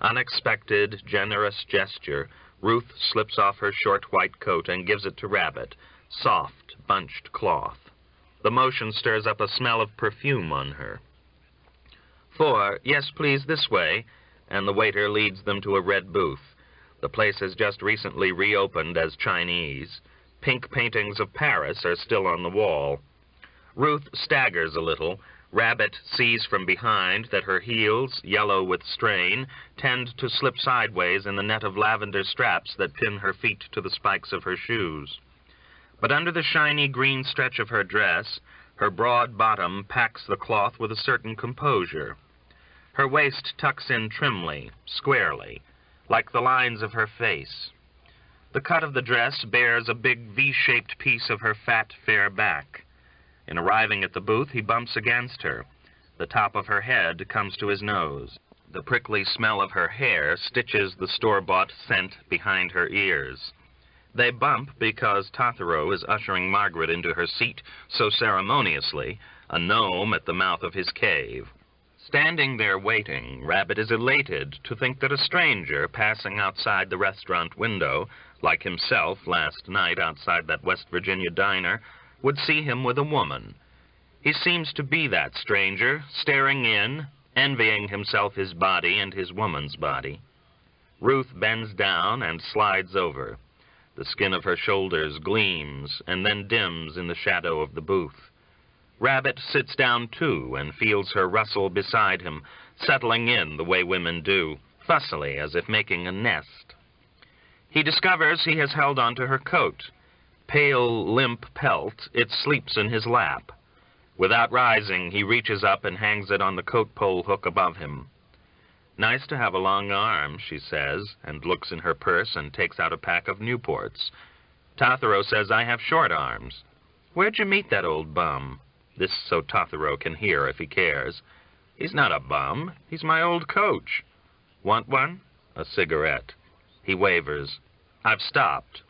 Unexpected, generous gesture, Ruth slips off her short white coat and gives it to Rabbit, soft, bunched cloth. The motion stirs up a smell of perfume on her. 4, yes, please, this way, and the waiter leads them to a red booth. The place has just recently reopened as Chinese. Pink paintings of Paris are still on the wall. Ruth staggers a little. Rabbit sees from behind that her heels, yellow with strain, tend to slip sideways in the net of lavender straps that pin her feet to the spikes of her shoes. But under the shiny green stretch of her dress, her broad bottom packs the cloth with a certain composure. Her waist tucks in trimly, squarely, like the lines of her face. The cut of the dress bears a big V-shaped piece of her fat, fair back. In arriving at the booth, he bumps against her. The top of her head comes to his nose. The prickly smell of her hair stitches the store-bought scent behind her ears. They bump because Tothero is ushering Margaret into her seat so ceremoniously, a gnome at the mouth of his cave. Standing there waiting, Rabbit is elated to think that a stranger passing outside the restaurant window, like himself last night outside that West Virginia diner, would see him with a woman. He seems to be that stranger, staring in, envying himself his body and his woman's body. Ruth bends down and slides over. The skin of her shoulders gleams and then dims in the shadow of the booth. Rabbit sits down too and feels her rustle beside him, settling in the way women do, fussily as if making a nest. He discovers he has held onto her coat. Pale, limp pelt, it sleeps in his lap. Without rising, he reaches up and hangs it on the coat pole hook above him. Nice to have a long arm, she says, and looks in her purse and takes out a pack of Newports. Tothero says I have short arms. Where'd you meet that old bum? This so Tothero can hear if he cares. He's not a bum. He's my old coach. Want one? A cigarette. He wavers. I've stopped.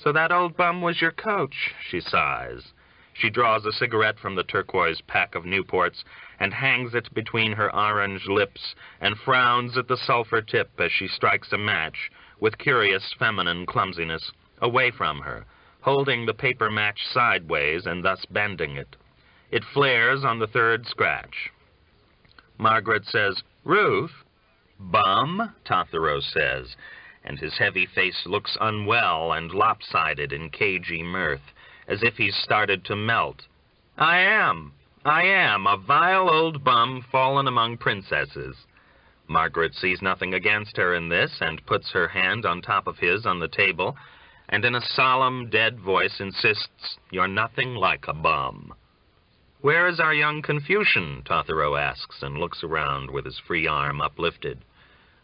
So that old bum was your coach, she sighs. She draws a cigarette from the turquoise pack of Newports and hangs it between her orange lips and frowns at the sulfur tip as she strikes a match, with curious feminine clumsiness, away from her, holding the paper match sideways and thus bending it. It flares on the 3rd scratch. Margaret says, Ruth? Bum, Tothero says, and his heavy face looks unwell and lopsided in cagey mirth, as if he's started to melt. I am, a vile old bum fallen among princesses. Margaret sees nothing against her in this and puts her hand on top of his on the table, and in a solemn, dead voice insists, "You're nothing like a bum." "Where is our young Confucian?" Tothero asks, and looks around with his free arm uplifted.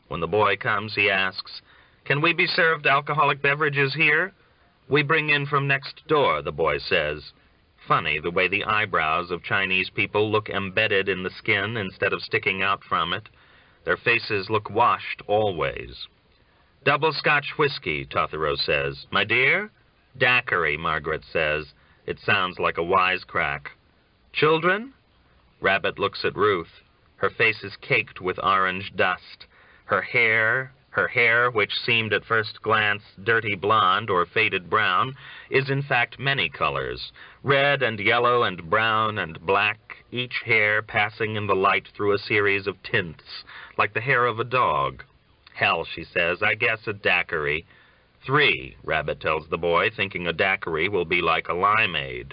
When the boy comes, he asks, "Can we be served alcoholic beverages here?" "We bring in from next door," the boy says. Funny the way the eyebrows of Chinese people look embedded in the skin instead of sticking out from it. Their faces look washed always. "Double Scotch whiskey," Tothero says. "My dear?" "Daiquiri," Margaret says. It sounds like a wisecrack. "Children?" Rabbit looks at Ruth. Her face is caked with orange dust. Her hair, which seemed at first glance dirty blonde or faded brown, is in fact many colors, red and yellow and brown and black, each hair passing in the light through a series of tints, like the hair of a dog. "Hell," she says, "I guess a daiquiri." "3," Rabbit tells the boy, thinking a daiquiri will be like a limeade.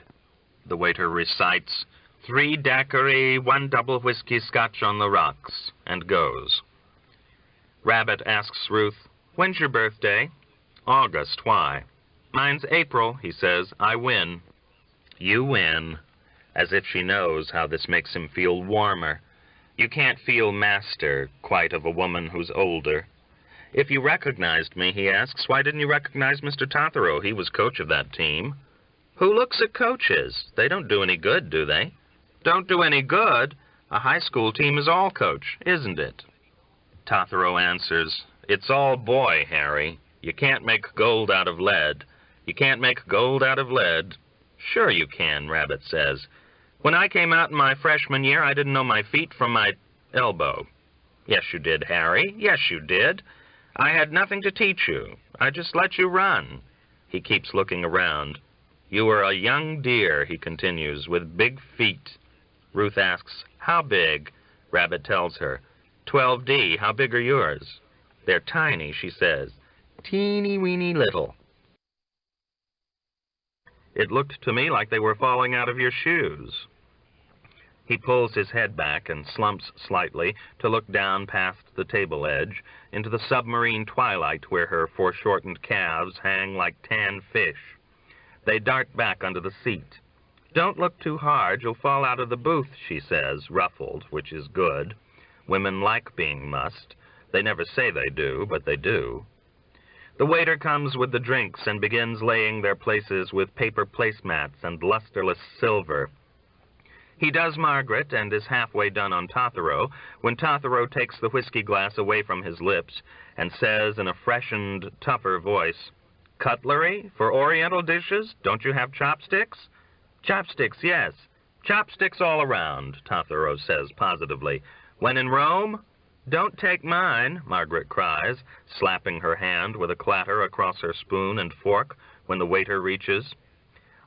The waiter recites, "3 daiquiri, 1 double whiskey scotch on the rocks," and goes. Rabbit asks Ruth, "When's your birthday?" "August. Why?" "Mine's April," he says. "I win." "You win," as if she knows how this makes him feel warmer. You can't feel master, quite, of a woman who's older. "If you recognized me," he asks, "why didn't you recognize Mr. Tothero? He was coach of that team." "Who looks at coaches? They don't do any good, do they?" "Don't do any good? A high school team is all coach, isn't it?" Tothero answers, "It's all boy, Harry. You can't make gold out of lead. You can't make gold out of lead." "Sure you can," Rabbit says. "When I came out in my freshman year, I didn't know my feet from my elbow." "Yes, you did, Harry. Yes, you did. I had nothing to teach you. I just let you run." He keeps looking around. "You were a young deer," he continues, "with big feet." Ruth asks, "How big?" Rabbit tells her. 12D, how big are yours?" "They're tiny," she says. "Teeny-weeny little." "It looked to me like they were falling out of your shoes." He pulls his head back and slumps slightly to look down past the table edge into the submarine twilight where her foreshortened calves hang like tan fish. They dart back under the seat. "Don't look too hard, you'll fall out of the booth," she says, ruffled, which is good. Women like being mussed. They never say they do, but they do. The waiter comes with the drinks and begins laying their places with paper placemats and lusterless silver. He does Margaret and is halfway done on Tothero when Tothero takes the whiskey glass away from his lips and says in a freshened, tougher voice, "Cutlery? For oriental dishes? Don't you have chopsticks?" "Chopsticks, yes. Chopsticks all around," Tothero says positively. "When in Rome?" "Don't take mine," Margaret cries, slapping her hand with a clatter across her spoon and fork when the waiter reaches.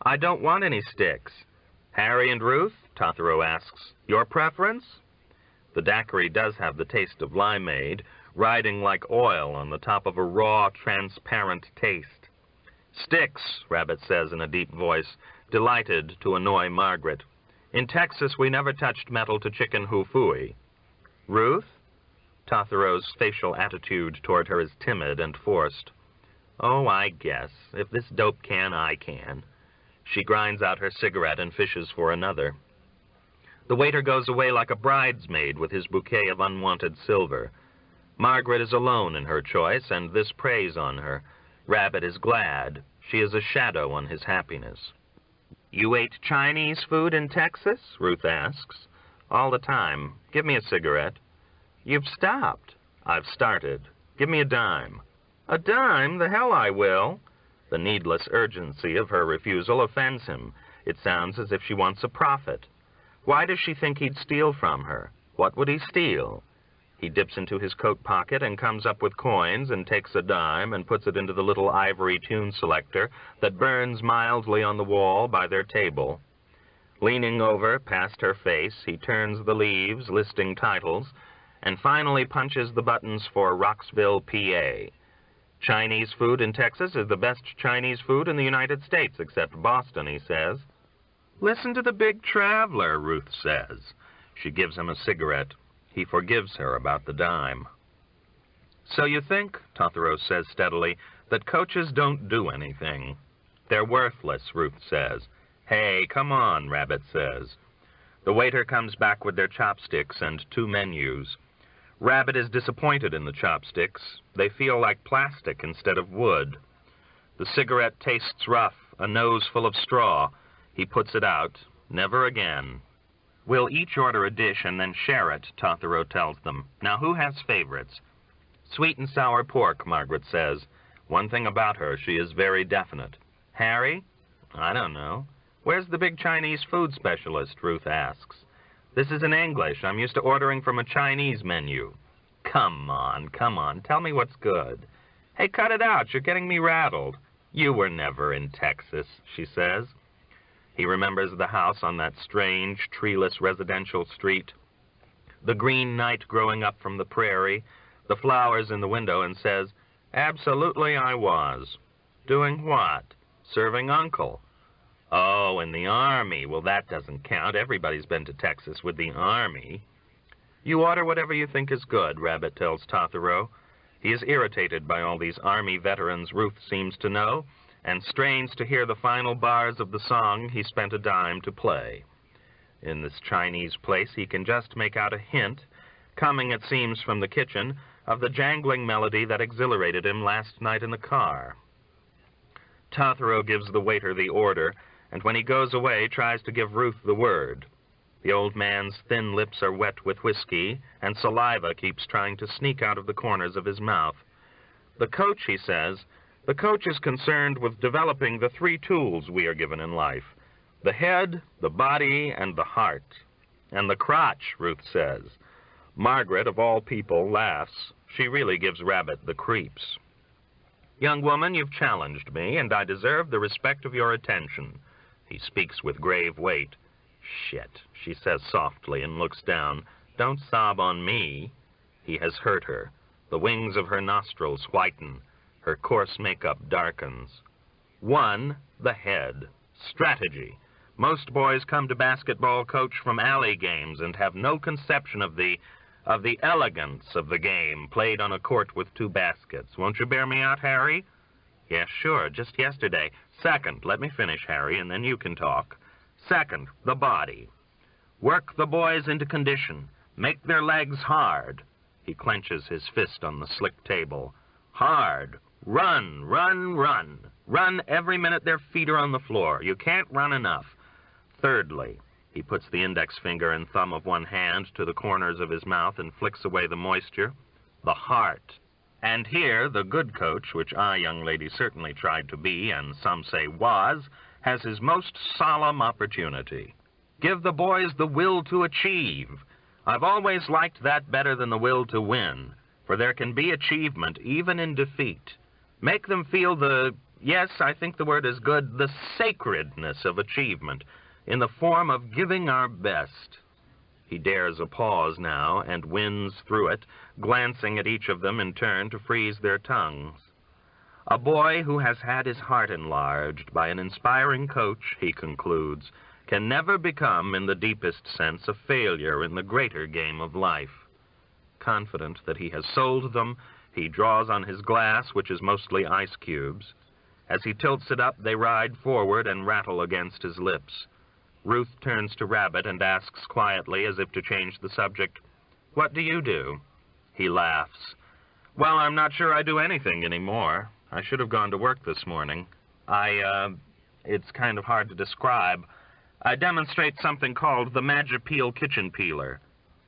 "I don't want any sticks." "Harry and Ruth?" Tothero asks. "Your preference?" The daiquiri does have the taste of limeade, riding like oil on the top of a raw, transparent taste. "Sticks," Rabbit says in a deep voice, delighted to annoy Margaret. "In Texas, we never touched metal to chicken hoo-fooey." "Ruth?" Tothero's facial attitude toward her is timid and forced. "Oh, I guess. If this dope can, I can." She grinds out her cigarette and fishes for another. The waiter goes away like a bridesmaid with his bouquet of unwanted silver. Margaret is alone in her choice, and this preys on her. Rabbit is glad. She is a shadow on his happiness. "You ate Chinese food in Texas?" Ruth asks. "All the time. Give me a cigarette." "You've stopped." "I've started. Give me a dime." "A dime? The hell I will." The needless urgency of her refusal offends him. It sounds as if she wants a profit. Why does she think he'd steal from her? What would he steal? He dips into his coat pocket and comes up with coins and takes a dime and puts it into the little ivory tune selector that burns mildly on the wall by their table. Leaning over past her face, he turns the leaves, listing titles, and finally punches the buttons for Roxville, PA. Chinese food in Texas is the best Chinese food in the United States, except Boston, he says. "Listen to the big traveler," Ruth says. She gives him a cigarette. He forgives her about the dime. "So you think," Tothero says steadily, "that coaches don't do anything?" "They're worthless," Ruth says. "Hey, come on," Rabbit says. The waiter comes back with their chopsticks and 2 menus. Rabbit is disappointed in the chopsticks. They feel like plastic instead of wood. The cigarette tastes rough, a nose full of straw. He puts it out. Never again. "We'll each order a dish and then share it," Tothero tells them. "Now, who has favorites?" "Sweet and sour pork," Margaret says. One thing about her, she is very definite. "Harry?" "I don't know." "Where's the big Chinese food specialist?" Ruth asks. "This is in English. I'm used to ordering from a Chinese menu." Come on. Tell me what's good." "Hey, cut it out. You're getting me rattled." "You were never in Texas," she says. He remembers the house on that strange, treeless residential street, the green night growing up from the prairie, the flowers in the window, and says, "Absolutely I was." "Doing what?" "Serving Uncle." "Oh, in the Army. Well, that doesn't count. Everybody's been to Texas with the Army." "You order whatever you think is good," Rabbit tells Tothero. He is irritated by all these Army veterans Ruth seems to know, and strains to hear the final bars of the song he spent a dime to play. In this Chinese place, he can just make out a hint, coming, it seems, from the kitchen, of the jangling melody that exhilarated him last night in the car. Tothero gives the waiter the order, and when he goes away, tries to give Ruth the word. The old man's thin lips are wet with whiskey, and saliva keeps trying to sneak out of the corners of his mouth. "The coach," he says, "the coach is concerned with developing the 3 tools we are given in life: the head, the body, and the heart." "And the crotch," Ruth says. Margaret, of all people, laughs. She really gives Rabbit the creeps. "Young woman, you've challenged me, and I deserve the respect of your attention." He speaks with grave weight. "Shit," she says softly and looks down. "Don't sob on me." He has hurt her. The wings of her nostrils whiten. Her coarse makeup darkens. 1, the head. Strategy. Most boys come to basketball coach from alley games and have no conception of the elegance of the game played on a court with 2 baskets. Won't you bear me out, Harry? "Yes, sure, just yesterday." "Second, let me finish, Harry, and then you can talk. Second, the body. Work the boys into condition. Make their legs hard." He clenches his fist on the slick table. "Hard. Run, run, run. Run every minute their feet are on the floor. You can't run enough." Thirdly, he puts the index finger and thumb of one hand to the corners of his mouth and flicks away the moisture. "The heart." And here, the good coach, which I, young lady, certainly tried to be, and some say was, has his most solemn opportunity. Give the boys the will to achieve. I've always liked that better than the will to win, for there can be achievement even in defeat. Make them feel yes, I think the word is good, the sacredness of achievement, in the form of giving our best. He dares a pause now, and wins through it, glancing at each of them in turn to freeze their tongues. A boy who has had his heart enlarged by an inspiring coach, he concludes, can never become, in the deepest sense, a failure in the greater game of life. Confident that he has sold them, he draws on his glass, which is mostly ice cubes. As he tilts it up, they ride forward and rattle against his lips. Ruth turns to Rabbit and asks quietly, as if to change the subject, "What do you do?" He laughs. "Well, I'm not sure I do anything anymore. I should have gone to work this morning. It's kind of hard to describe. I demonstrate something called the Magipeel kitchen peeler.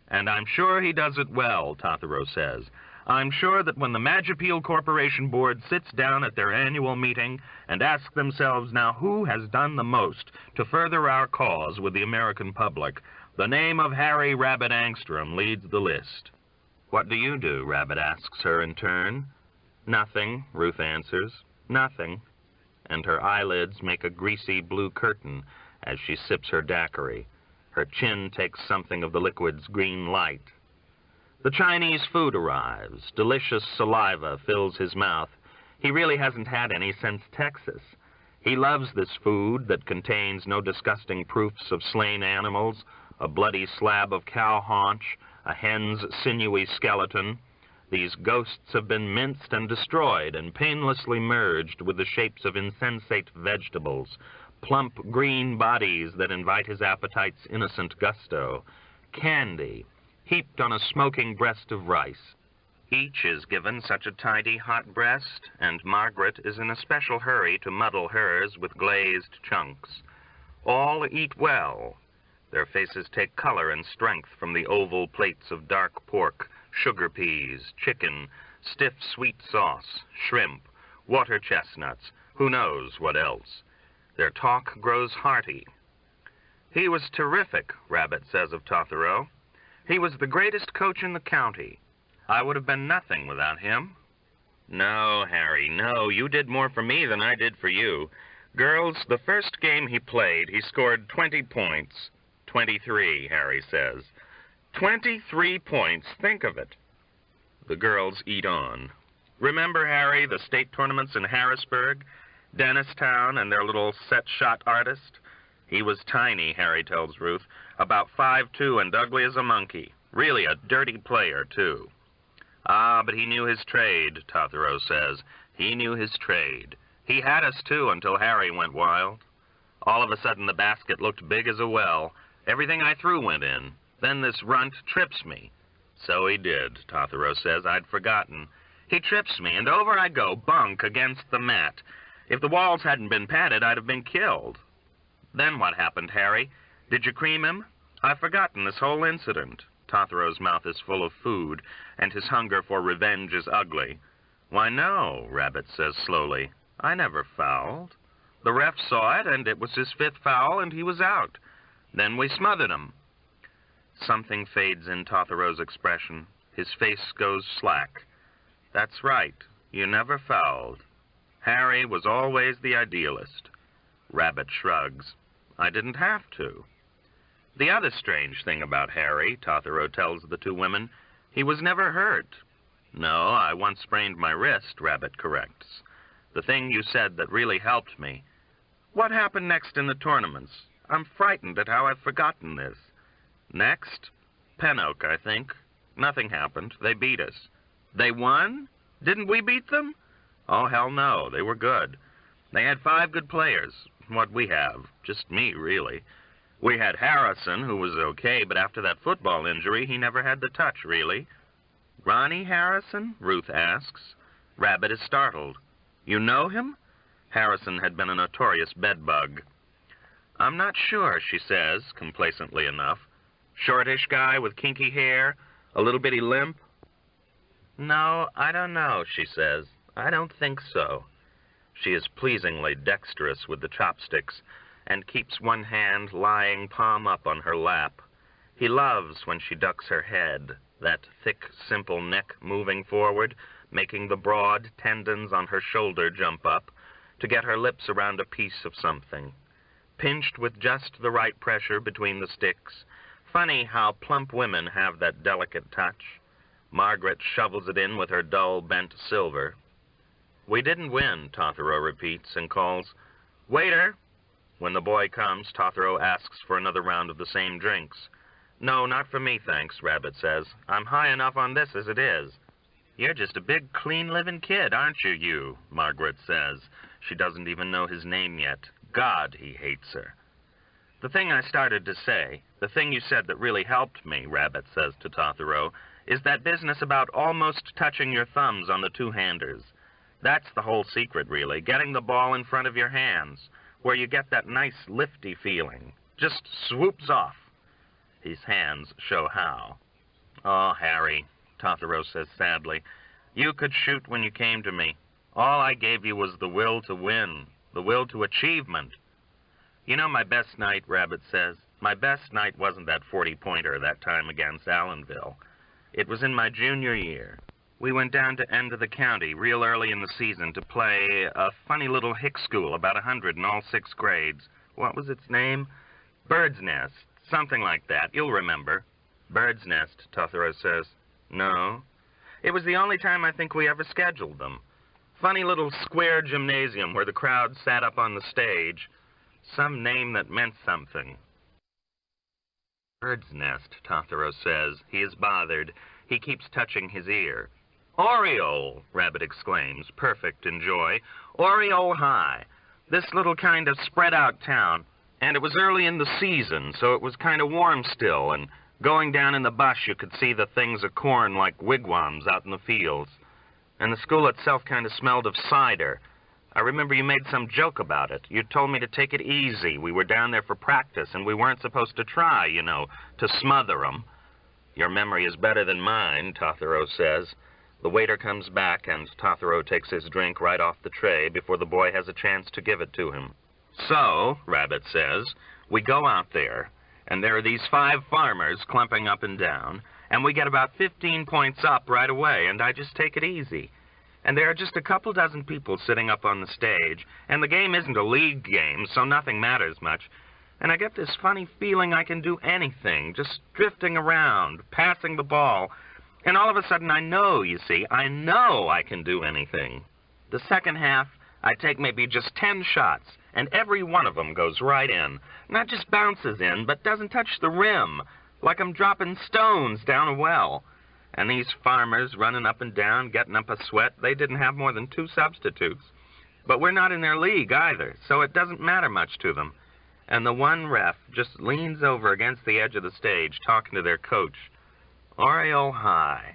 And I'm sure he does it well," Tothero says. "I'm sure that when the Magipeel Corporation Board sits down at their annual meeting and asks themselves, now who has done the most to further our cause with the American public, the name of Harry Rabbit Angstrom leads the list." "What do you do?" Rabbit asks her in turn. "Nothing," Ruth answers. "Nothing." And her eyelids make a greasy blue curtain as she sips her daiquiri. Her chin takes something of the liquid's green light. The Chinese food arrives. Delicious saliva fills his mouth. He really hasn't had any since Texas. He loves this food that contains no disgusting proofs of slain animals, a bloody slab of cow haunch, a hen's sinewy skeleton. These ghosts have been minced and destroyed and painlessly merged with the shapes of insensate vegetables, plump green bodies that invite his appetite's innocent gusto, candy, heaped on a smoking breast of rice. Each is given such a tidy hot breast, and Margaret is in a special hurry to muddle hers with glazed chunks. All eat well. Their faces take color and strength from the oval plates of dark pork, sugar peas, chicken, stiff sweet sauce, shrimp, water chestnuts, who knows what else. Their talk grows hearty. "He was terrific," Rabbit says of Tothero. "He was the greatest coach in the county. I would have been nothing without him." "No, Harry, no. You did more for me than I did for you. Girls, the first game he played, he scored 20 points. 23, Harry says. 23 points, think of it." The girls eat on. "Remember, Harry, the state tournaments in Harrisburg, Dennistown, and their little set-shot artist? He was tiny," Harry tells Ruth, "about 5'2" and ugly as a monkey. Really a dirty player, too." "Ah, but he knew his trade," Tothero says. "He knew his trade. He had us, too, until Harry went wild. All of a sudden, the basket looked big as a well. Everything I threw went in. Then this runt trips me." "So he did," Tothero says. "I'd forgotten. He trips me, and over I go, bunk, against the mat. If the walls hadn't been padded, I'd have been killed." "Then what happened, Harry? Did you cream him?" "I've forgotten this whole incident." Tothero's mouth is full of food, and his hunger for revenge is ugly. "Why, no," Rabbit says slowly. "I never fouled. The ref saw it, and it was his 5th foul, and he was out. Then we smothered him." Something fades in Tothero's expression. His face goes slack. "That's right. You never fouled. Harry was always the idealist." Rabbit shrugs. "I didn't have to." "The other strange thing about Harry," Tothero tells the two women, "he was never hurt." "No, I once sprained my wrist," Rabbit corrects. "The thing you said that really helped me." "What happened next in the tournaments? I'm frightened at how I've forgotten this." "Next? Penoke, I think. Nothing happened. They beat us." "They won? Didn't we beat them?" "Oh, hell no. They were good. They had 5 good players. What we have. Just me, really. We had Harrison, who was okay, but after that football injury, he never had the touch, really." "Ronnie Harrison?" Ruth asks. Rabbit is startled. "You know him?" Harrison had been a notorious bedbug. "I'm not sure," she says, complacently enough. "Shortish guy with kinky hair, a little bitty limp?" "No, I don't know," she says. "I don't think so." She is pleasingly dexterous with the chopsticks and keeps one hand lying palm up on her lap. He loves when she ducks her head, that thick, simple neck moving forward, making the broad tendons on her shoulder jump up, to get her lips around a piece of something. Pinched with just the right pressure between the sticks. Funny how plump women have that delicate touch. Margaret shovels it in with her dull, bent silver. "We didn't win," Tothero repeats and calls, "Waiter!" When the boy comes, Tothero asks for another round of the same drinks. "No, not for me, thanks," Rabbit says. "I'm high enough on this as it is." "You're just a big, clean-living kid, aren't you, Margaret says. She doesn't even know his name yet. God, he hates her. "The thing I started to say, the thing you said that really helped me," Rabbit says to Tothero, "is that business about almost touching your thumbs on the two-handers. That's the whole secret, really, getting the ball in front of your hands, where you get that nice lifty feeling. Just swoops off." His hands show how. "Oh, Harry," Tothero says sadly, "you could shoot when you came to me. All I gave you was the will to win, the will to achievement." "You know my best night," Rabbit says. "My best night wasn't that 40-pointer that time against Allenville. It was in my junior year. We went down to end of the county real early in the season to play a funny little hick school, about 100 in all 6 grades. What was its name? Bird's Nest, something like that. You'll remember." "Bird's Nest," Tothero says. "No. It was the only time I think we ever scheduled them. Funny little square gymnasium where the crowd sat up on the stage. Some name that meant something." Bird's nest, Tothero says. He is bothered. He keeps touching his ear. Oriole, Rabbit exclaims, perfect in joy. Oriole High. This little kind of spread-out town. And it was early in the season, so it was kind of warm still, and going down in the bush you could see the things of corn like wigwams out in the fields. And the school itself kind of smelled of cider. I remember you made some joke about it. You told me to take it easy. We were down there for practice, and we weren't supposed to try, you know, to smother 'em. Your memory is better than mine, Tothero says. The waiter comes back, and Tothero takes his drink right off the tray before the boy has a chance to give it to him. So, Rabbit says, we go out there, and there are these 5 farmers clumping up and down, and we get about 15 points up right away, and I just take it easy. And there are just a couple dozen people sitting up on the stage, and the game isn't a league game, so nothing matters much. And I get this funny feeling I can do anything, just drifting around, passing the ball. And all of a sudden I know, you see, I know I can do anything. The second half, I take maybe just 10 shots, and every one of them goes right in. Not just bounces in, but doesn't touch the rim, like I'm dropping stones down a well. And these farmers running up and down, getting up a sweat, they didn't have more than 2 substitutes. But we're not in their league either, so it doesn't matter much to them. And the one ref just leans over against the edge of the stage, talking to their coach. Oriole High.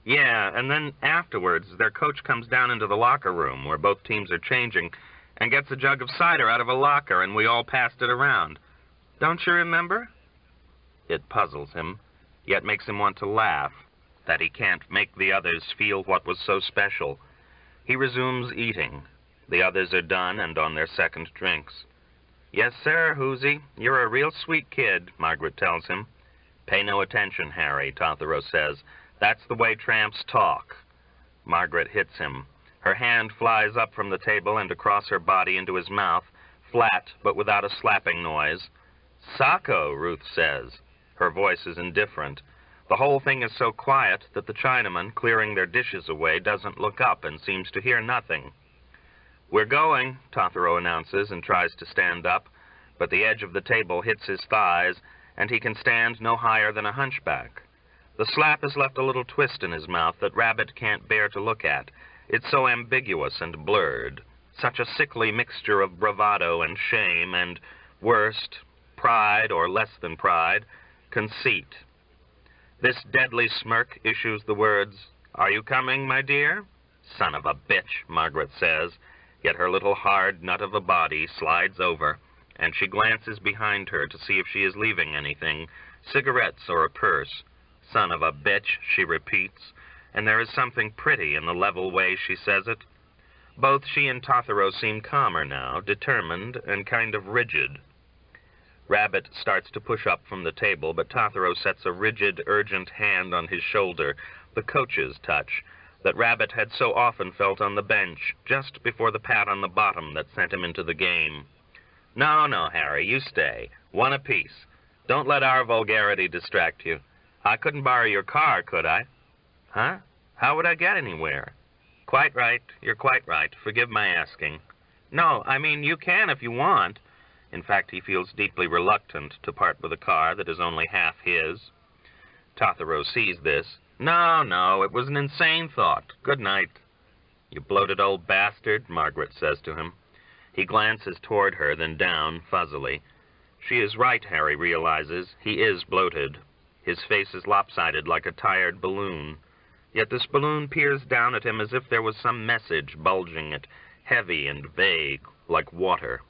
Yeah, and then afterwards, their coach comes down into the locker room, where both teams are changing, and gets a jug of cider out of a locker, and we all passed it around. Don't you remember? It puzzles him, yet makes him want to laugh, that he can't make the others feel what was so special. He resumes eating. The others are done and on their second drinks. Yes, sir, Hoosie, you're a real sweet kid, Margaret tells him. Pay no attention, Harry, Tothero says. That's the way tramps talk. Margaret hits him. Her hand flies up from the table and across her body into his mouth, flat but without a slapping noise. Sacco, Ruth says. Her voice is indifferent. The whole thing is so quiet that the Chinaman, clearing their dishes away, doesn't look up and seems to hear nothing. We're going, Tothero announces and tries to stand up, but the edge of the table hits his thighs, and he can stand no higher than a hunchback. The slap has left a little twist in his mouth that Rabbit can't bear to look at. It's so ambiguous and blurred, such a sickly mixture of bravado and shame and, worst, pride or less than pride, conceit. This deadly smirk issues the words, Are you coming, my dear? Son of a bitch, Margaret says, yet her little hard nut of a body slides over, and she glances behind her to see if she is leaving anything, cigarettes or a purse. Son of a bitch, she repeats, and there is something pretty in the level way she says it. Both she and Tothero seem calmer now, determined and kind of rigid. Rabbit starts to push up from the table, but Tothero sets a rigid, urgent hand on his shoulder, the coach's touch, that Rabbit had so often felt on the bench, just before the pat on the bottom that sent him into the game. No, no, Harry, you stay. One apiece. Don't let our vulgarity distract you. I couldn't borrow your car, could I? Huh? How would I get anywhere? Quite right. You're quite right. Forgive my asking. No, I mean, you can if you want. In fact, he feels deeply reluctant to part with a car that is only half his. Tothero sees this. No, no, it was an insane thought. Good night. You bloated old bastard, Margaret says to him. He glances toward her, then down, fuzzily. She is right, Harry realizes. He is bloated. His face is lopsided like a tired balloon. Yet this balloon peers down at him as if there was some message bulging it, heavy and vague, like water.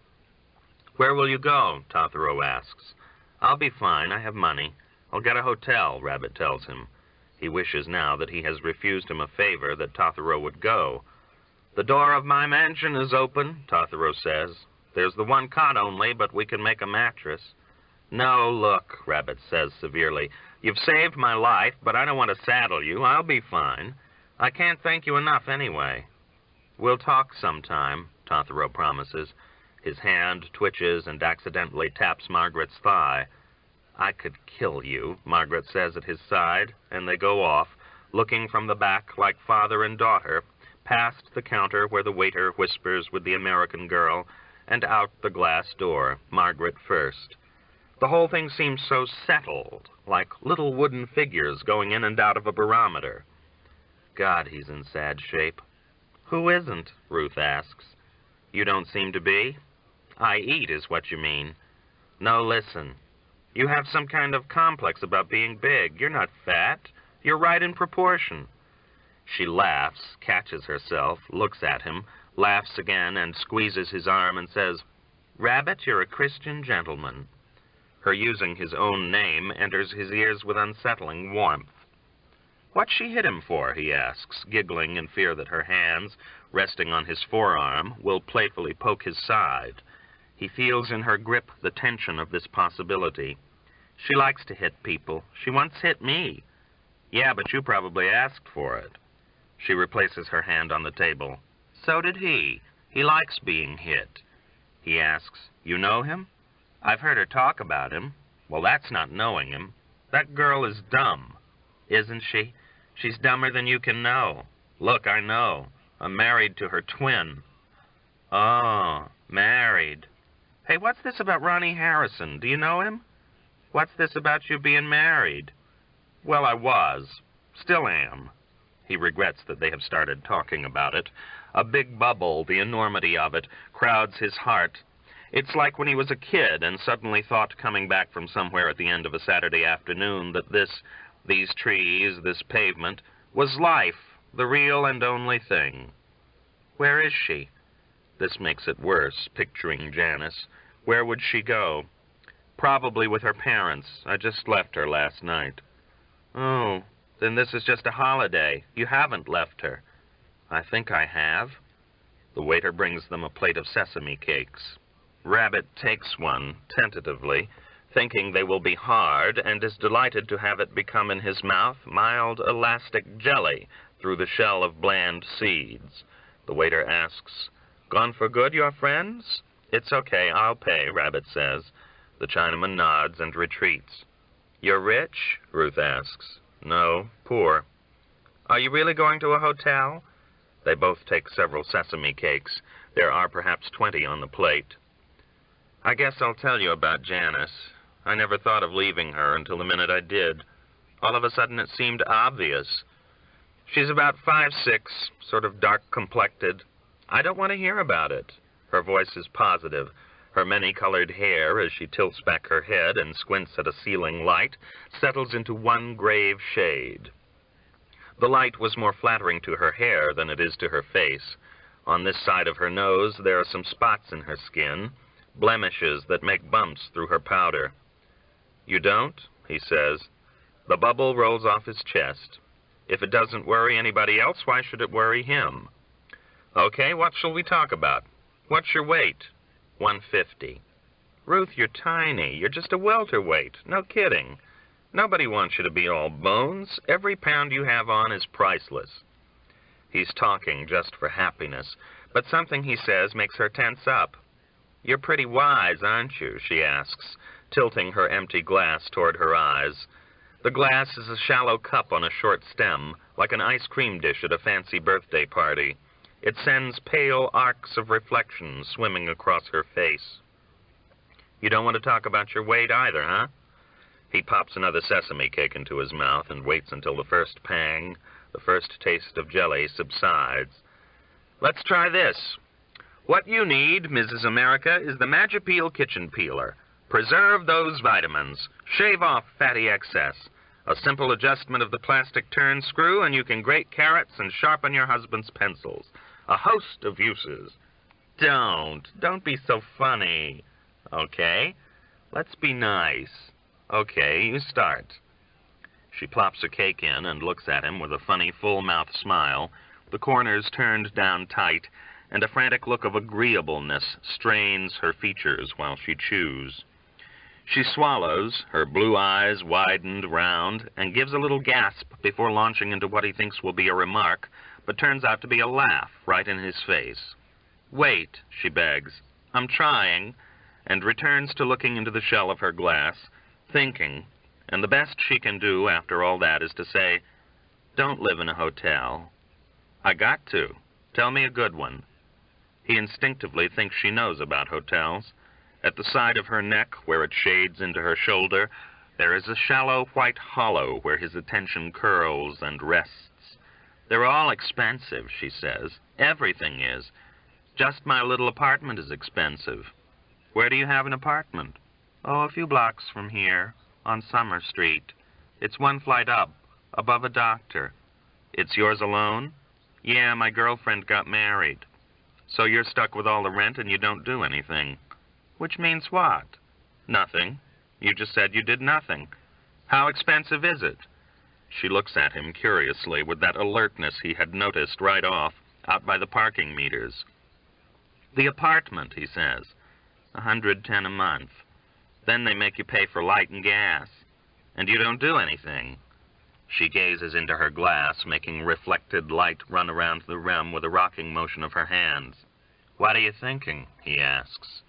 Where will you go? Tothero asks. I'll be fine. I have money. I'll get a hotel, Rabbit tells him. He wishes now that he has refused him a favor that Tothero would go. The door of my mansion is open, Tothero says. There's the one cot only, but we can make a mattress. No, look, Rabbit says severely. You've saved my life, but I don't want to saddle you. I'll be fine. I can't thank you enough anyway. We'll talk sometime, Tothero promises. His hand twitches and accidentally taps Margaret's thigh. I could kill you, Margaret says at his side, and they go off, looking from the back like father and daughter, past the counter where the waiter whispers with the American girl, and out the glass door, Margaret first. The whole thing seems so settled, like little wooden figures going in and out of a barometer. God, he's in sad shape. Who isn't? Ruth asks. You don't seem to be. I eat is what you mean. No, listen. You have some kind of complex about being big. You're not fat. You're right in proportion. She laughs, catches herself, looks at him, laughs again, and squeezes his arm and says, Rabbit, you're a Christian gentleman. Her using his own name enters his ears with unsettling warmth. What's she hit him for, he asks, giggling in fear that her hands, resting on his forearm, will playfully poke his side. He feels in her grip the tension of this possibility. She likes to hit people. She once hit me. Yeah, but you probably asked for it. She replaces her hand on the table. So did he. He likes being hit. He asks, You know him? I've heard her talk about him. Well, that's not knowing him. That girl is dumb. Isn't she? She's dumber than you can know. Look, I know. I'm married to her twin. Oh, married. Hey, what's this about Ronnie Harrison? Do you know him? What's this about you being married? Well, I was. Still am. He regrets that they have started talking about it. A big bubble, the enormity of it, crowds his heart. It's like when he was a kid and suddenly thought, coming back from somewhere at the end of a Saturday afternoon, that these trees, this pavement, was life, the real and only thing. Where is she? This makes it worse, picturing Janice. Where would she go? Probably with her parents. I just left her last night. Oh, then this is just a holiday. You haven't left her. I think I have. The waiter brings them a plate of sesame cakes. Rabbit takes one, tentatively, thinking they will be hard, and is delighted to have it become in his mouth mild, elastic jelly through the shell of bland seeds. The waiter asks, Gone for good, your friends? It's okay, I'll pay, Rabbit says. The Chinaman nods and retreats. You're rich? Ruth asks. No, poor. Are you really going to a hotel? They both take several sesame cakes. There are perhaps 20 on the plate. I guess I'll tell you about Janice. I never thought of leaving her until the minute I did. All of a sudden it seemed obvious. She's about 5'6", sort of dark-complected. I don't want to hear about it. Her voice is positive. Her many-colored hair, as she tilts back her head and squints at a ceiling light, settles into one grave shade. The light was more flattering to her hair than it is to her face. On this side of her nose there are some spots in her skin, blemishes that make bumps through her powder. You don't? He says. The bubble rolls off his chest. If it doesn't worry anybody else, why should it worry him? Okay, what shall we talk about? What's your weight? 150. Ruth, you're tiny. You're just a welterweight. No kidding. Nobody wants you to be all bones. Every pound you have on is priceless. He's talking just for happiness, but something he says makes her tense up. You're pretty wise, aren't you? She asks, tilting her empty glass toward her eyes. The glass is a shallow cup on a short stem, like an ice cream dish at a fancy birthday party. It sends pale arcs of reflection swimming across her face. You don't want to talk about your weight either, huh? He pops another sesame cake into his mouth and waits until the first pang, the first taste of jelly, subsides. Let's try this. What you need, Mrs. America, is the Magipeel kitchen peeler. Preserve those vitamins. Shave off fatty excess. A simple adjustment of the plastic turn screw and you can grate carrots and sharpen your husband's pencils. A host of uses. Don't be so funny. Okay? Let's be nice. Okay, you start. She plops a cake in and looks at him with a funny full-mouth smile, the corners turned down tight, and a frantic look of agreeableness strains her features while she chews. She swallows, her blue eyes widened round, and gives a little gasp before launching into what he thinks will be a remark, but turns out to be a laugh right in his face. Wait, she begs. I'm trying, and returns to looking into the shell of her glass, thinking, and the best she can do after all that is to say, don't live in a hotel. I got to. Tell me a good one. He instinctively thinks she knows about hotels. At the side of her neck, where it shades into her shoulder, there is a shallow white hollow where his attention curls and rests. They're all expensive, she says. Everything is. Just my little apartment is expensive. Where do you have an apartment? Oh, a few blocks from here, on Summer Street. It's one flight up, above a doctor. It's yours alone? Yeah, my girlfriend got married. So you're stuck with all the rent and you don't do anything. Which means what? Nothing. You just said you did nothing. How expensive is it? She looks at him curiously with that alertness he had noticed right off, out by the parking meters. The apartment, he says. $110 a month. Then they make you pay for light and gas. And you don't do anything. She gazes into her glass, making reflected light run around the rim with a rocking motion of her hands. What are you thinking? He asks.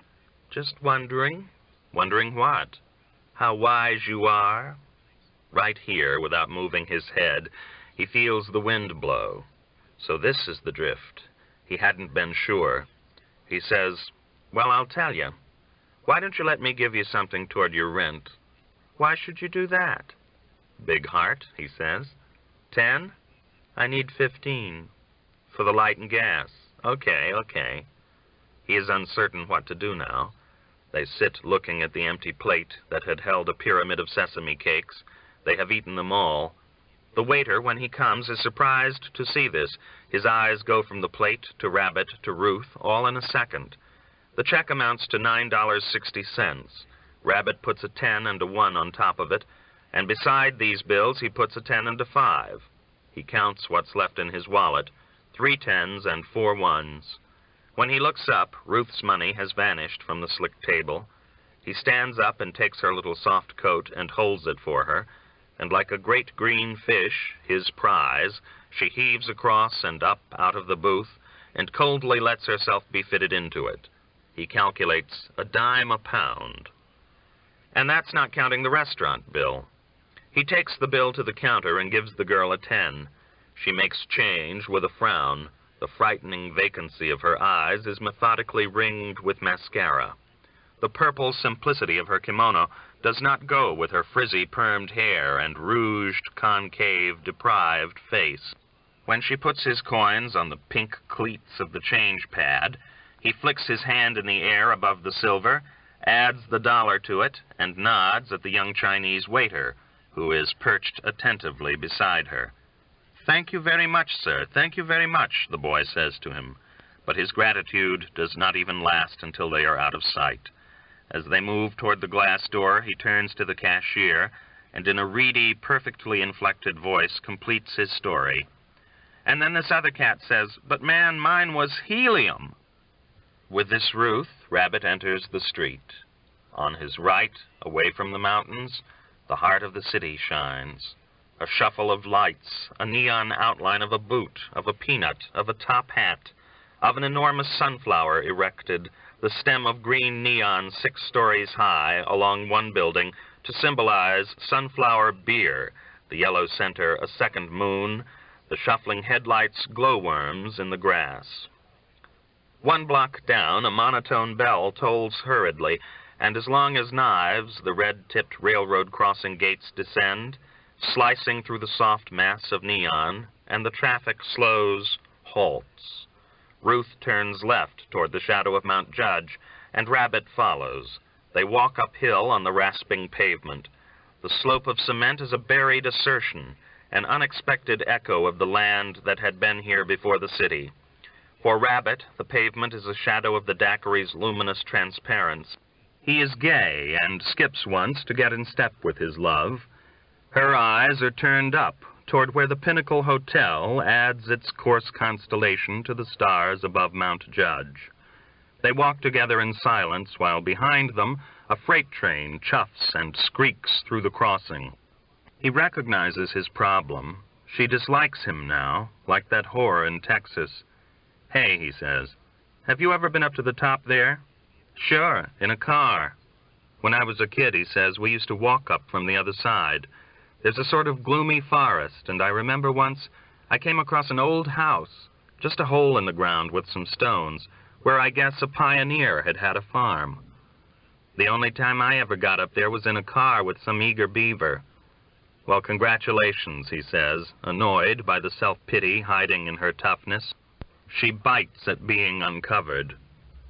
Just wondering. Wondering what? How wise you are? Right here, without moving his head, he feels the wind blow. So this is the drift. He hadn't been sure. He says, well, I'll tell you. Why don't you let me give you something toward your rent? Why should you do that? Big heart, he says. 10? I need 15. For the light and gas. Okay. He is uncertain what to do now. They sit looking at the empty plate that had held a pyramid of sesame cakes. They have eaten them all. The waiter, when he comes, is surprised to see this. His eyes go from the plate to Rabbit to Ruth, all in a second. The check amounts to $9.60. Rabbit puts a 10 and a 1 on top of it, and beside these bills he puts a 10 and a 5. He counts what's left in his wallet, 3 10s and 4 1s. When he looks up, Ruth's money has vanished from the slick table. He stands up and takes her little soft coat and holds it for her, and like a great green fish, his prize, she heaves across and up out of the booth and coldly lets herself be fitted into it. He calculates $0.10 a pound. And that's not counting the restaurant bill. He takes the bill to the counter and gives the girl a 10. She makes change with a frown. The frightening vacancy of her eyes is methodically ringed with mascara. The purple simplicity of her kimono does not go with her frizzy permed hair and rouged, concave, deprived face. When she puts his coins on the pink cleats of the change pad, he flicks his hand in the air above the silver, adds the dollar to it, and nods at the young Chinese waiter, who is perched attentively beside her. Thank you very much, sir. Thank you very much, the boy says to him. But his gratitude does not even last until they are out of sight. As they move toward the glass door, he turns to the cashier, and in a reedy, perfectly inflected voice completes his story. And then this other cat says, but man, mine was helium. With this Ruth, Rabbit enters the street. On his right, away from the mountains, the heart of the city shines. A shuffle of lights, a neon outline of a boot, of a peanut, of a top hat, of an enormous sunflower erected, the stem of green neon 6 stories high along one building to symbolize sunflower beer, the yellow center a second moon, the shuffling headlights glowworms in the grass. 1 block down, a monotone bell tolls hurriedly, and as long as knives, the red-tipped railroad crossing gates descend, slicing through the soft mass of neon, and the traffic slows, halts. Ruth turns left toward the shadow of Mount Judge, and Rabbit follows. They walk uphill on the rasping pavement. The slope of cement is a buried assertion, an unexpected echo of the land that had been here before the city. For Rabbit, the pavement is a shadow of the daiquiri's luminous transparence. He is gay and skips once to get in step with his love. Her eyes are turned up toward where the Pinnacle Hotel adds its coarse constellation to the stars above Mount Judge. They walk together in silence while behind them a freight train chuffs and squeaks through the crossing. He recognizes his problem. She dislikes him now, like that whore in Texas. Hey, he says, have you ever been up to the top there? Sure, in a car. When I was a kid, he says, we used to walk up from the other side. There's a sort of gloomy forest, and I remember once I came across an old house, just a hole in the ground with some stones, where I guess a pioneer had had a farm. The only time I ever got up there was in a car with some eager beaver. Well, congratulations, he says, annoyed by the self-pity hiding in her toughness. She bites at being uncovered.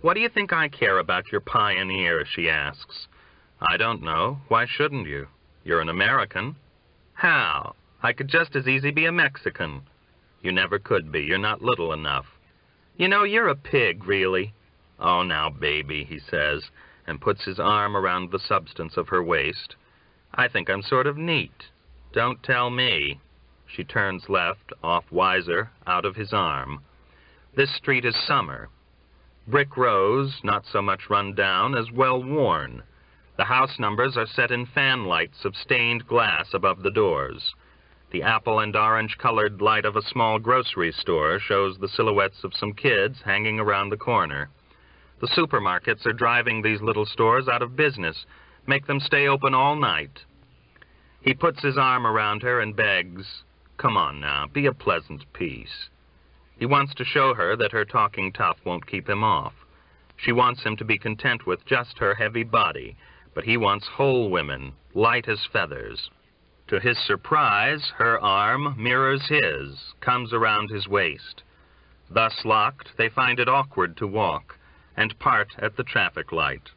What do you think I care about your pioneer, she asks. I don't know. Why shouldn't you? You're an American. How? I could just as easy be a Mexican. You never could be. You're not little enough. You know, you're a pig, really. Oh, now, baby, he says, and puts his arm around the substance of her waist. I think I'm sort of neat. Don't tell me. She turns left, off wiser, out of his arm. This street is summer. Brick rows, not so much run down as well worn. The house numbers are set in fan lights of stained glass above the doors. The apple and orange-colored light of a small grocery store shows the silhouettes of some kids hanging around the corner. The supermarkets are driving these little stores out of business, make them stay open all night. He puts his arm around her and begs, "Come on now, be a pleasant piece." He wants to show her that her talking tough won't keep him off. She wants him to be content with just her heavy body, but he wants whole women, light as feathers. To his surprise, her arm mirrors his, comes around his waist. Thus locked, they find it awkward to walk, and part at the traffic light.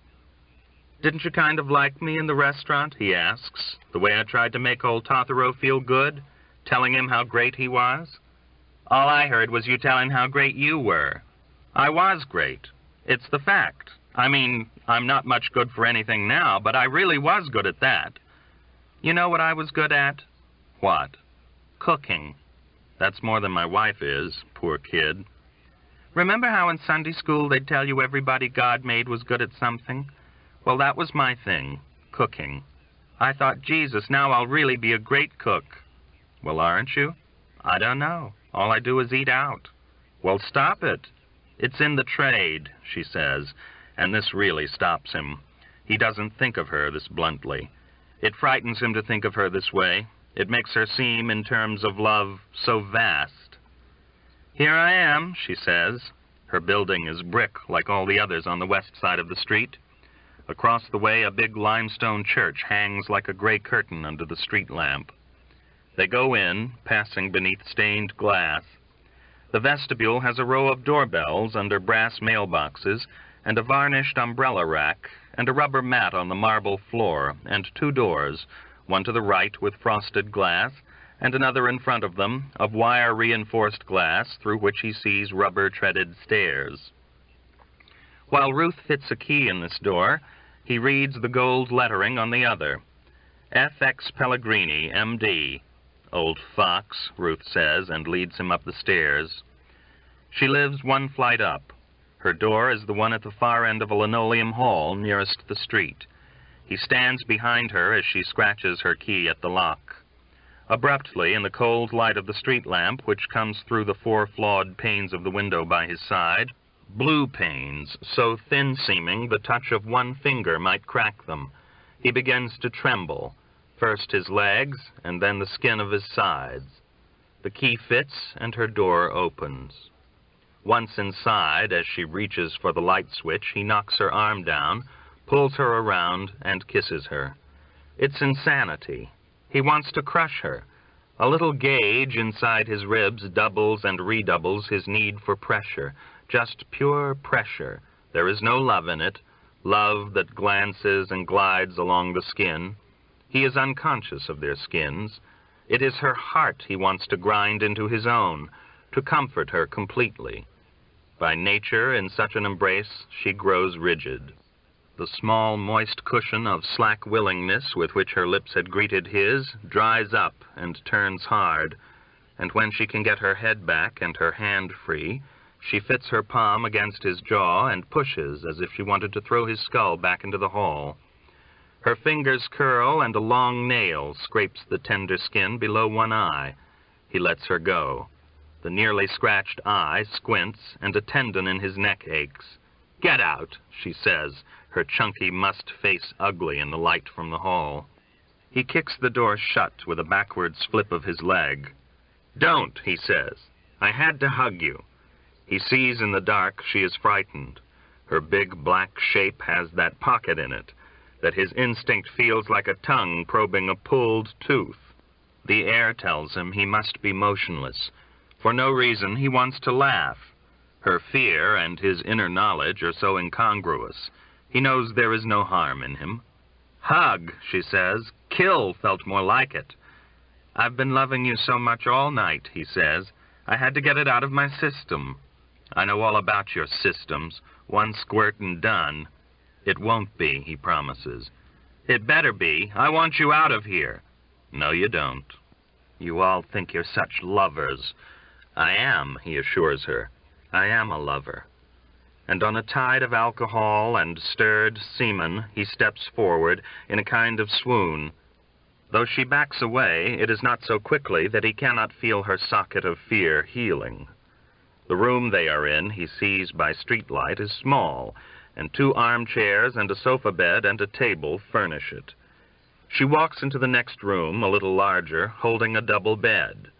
"Didn't you kind of like me in the restaurant?" he asks, "the way I tried to make old Tothero feel good, telling him how great he was?" "All I heard was you telling how great you were." "I was great. It's the fact. I mean, I'm not much good for anything now, but I really was good at that." "You know what I was good at?" "What?" "Cooking." "That's more than my wife is, poor kid." "Remember how in Sunday school they'd tell you everybody God made was good at something? Well, that was my thing, cooking. I thought, Jesus, now I'll really be a great cook." "Well, aren't you?" "I don't know. All I do is eat out." "Well, stop it." "It's in the trade," she says, and this really stops him. He doesn't think of her this bluntly. It frightens him to think of her this way. It makes her seem, in terms of love, so vast. "Here I am," she says. Her building is brick, like all the others on the west side of the street. Across the way, a big limestone church hangs like a gray curtain under the street lamp. They go in, passing beneath stained glass. The vestibule has a row of doorbells under brass mailboxes, and a varnished umbrella rack, and a rubber mat on the marble floor, and 2 doors, one to the right with frosted glass, and another in front of them of wire-reinforced glass through which he sees rubber-treaded stairs. While Ruth fits a key in this door, he reads the gold lettering on the other. F.X. Pellegrini, M.D. "Old fox," Ruth says, and leads him up the stairs. She lives 1 flight up. Her door is the one at the far end of a linoleum hall nearest the street. He stands behind her as she scratches her key at the lock. Abruptly, in the cold light of the street lamp, which comes through the 4 flawed panes of the window by his side, blue panes, so thin-seeming the touch of 1 finger might crack them, he begins to tremble, first his legs, and then the skin of his sides. The key fits, and her door opens. Once inside, as she reaches for the light switch, he knocks her arm down, pulls her around, and kisses her. It's insanity. He wants to crush her. A little gauge inside his ribs doubles and redoubles his need for pressure, just pure pressure. There is no love in it, love that glances and glides along the skin. He is unconscious of their skins. It is her heart he wants to grind into his own, to comfort her completely. By nature, in such an embrace, she grows rigid. The small, moist cushion of slack willingness with which her lips had greeted his dries up and turns hard, and when she can get her head back and her hand free, she fits her palm against his jaw and pushes as if she wanted to throw his skull back into the hall. Her fingers curl, and a long nail scrapes the tender skin below 1 eye. He lets her go. The nearly scratched eye squints, and a tendon in his neck aches. "Get out," she says, her chunky mussed face ugly in the light from the hall. He kicks the door shut with a backward flip of his leg. "Don't," he says. "I had to hug you." He sees in the dark she is frightened. Her big black shape has that pocket in it, that his instinct feels like a tongue probing a pulled tooth. The air tells him he must be motionless. For no reason, he wants to laugh. Her fear and his inner knowledge are so incongruous. He knows there is no harm in him. Hug, she says. Kill felt more like it. I've been loving you so much all night, he says. I had to get it out of my system. I know all about your systems. One squirt and done. It won't be, he promises. It better be. I want you out of here. No, you don't. You all think you're such lovers. I am, he assures her. I am a lover. And on a tide of alcohol and stirred semen, he steps forward in a kind of swoon. Though she backs away, it is not so quickly that he cannot feel her socket of fear healing. The room they are in, he sees by streetlight, is small, and 2 armchairs and a sofa bed and a table furnish it. She walks into the next room, a little larger, holding a double bed.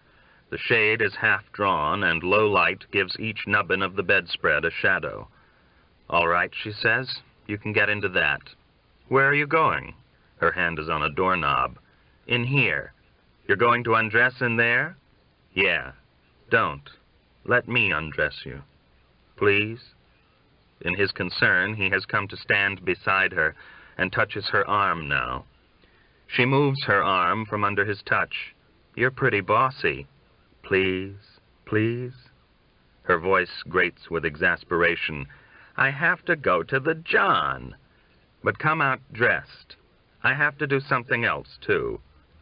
The shade is half drawn, and low light gives each nubbin of the bedspread a shadow. All right, she says, you can get into that. Where are you going? Her hand is on a doorknob. In here. You're going to undress in there? Yeah. Don't. Let me undress you. Please? In his concern, he has come to stand beside her and touches her arm now. She moves her arm from under his touch. You're pretty bossy. Please, please. Her voice grates with exasperation. I have to go to the John. But come out dressed. I have to do something else, too.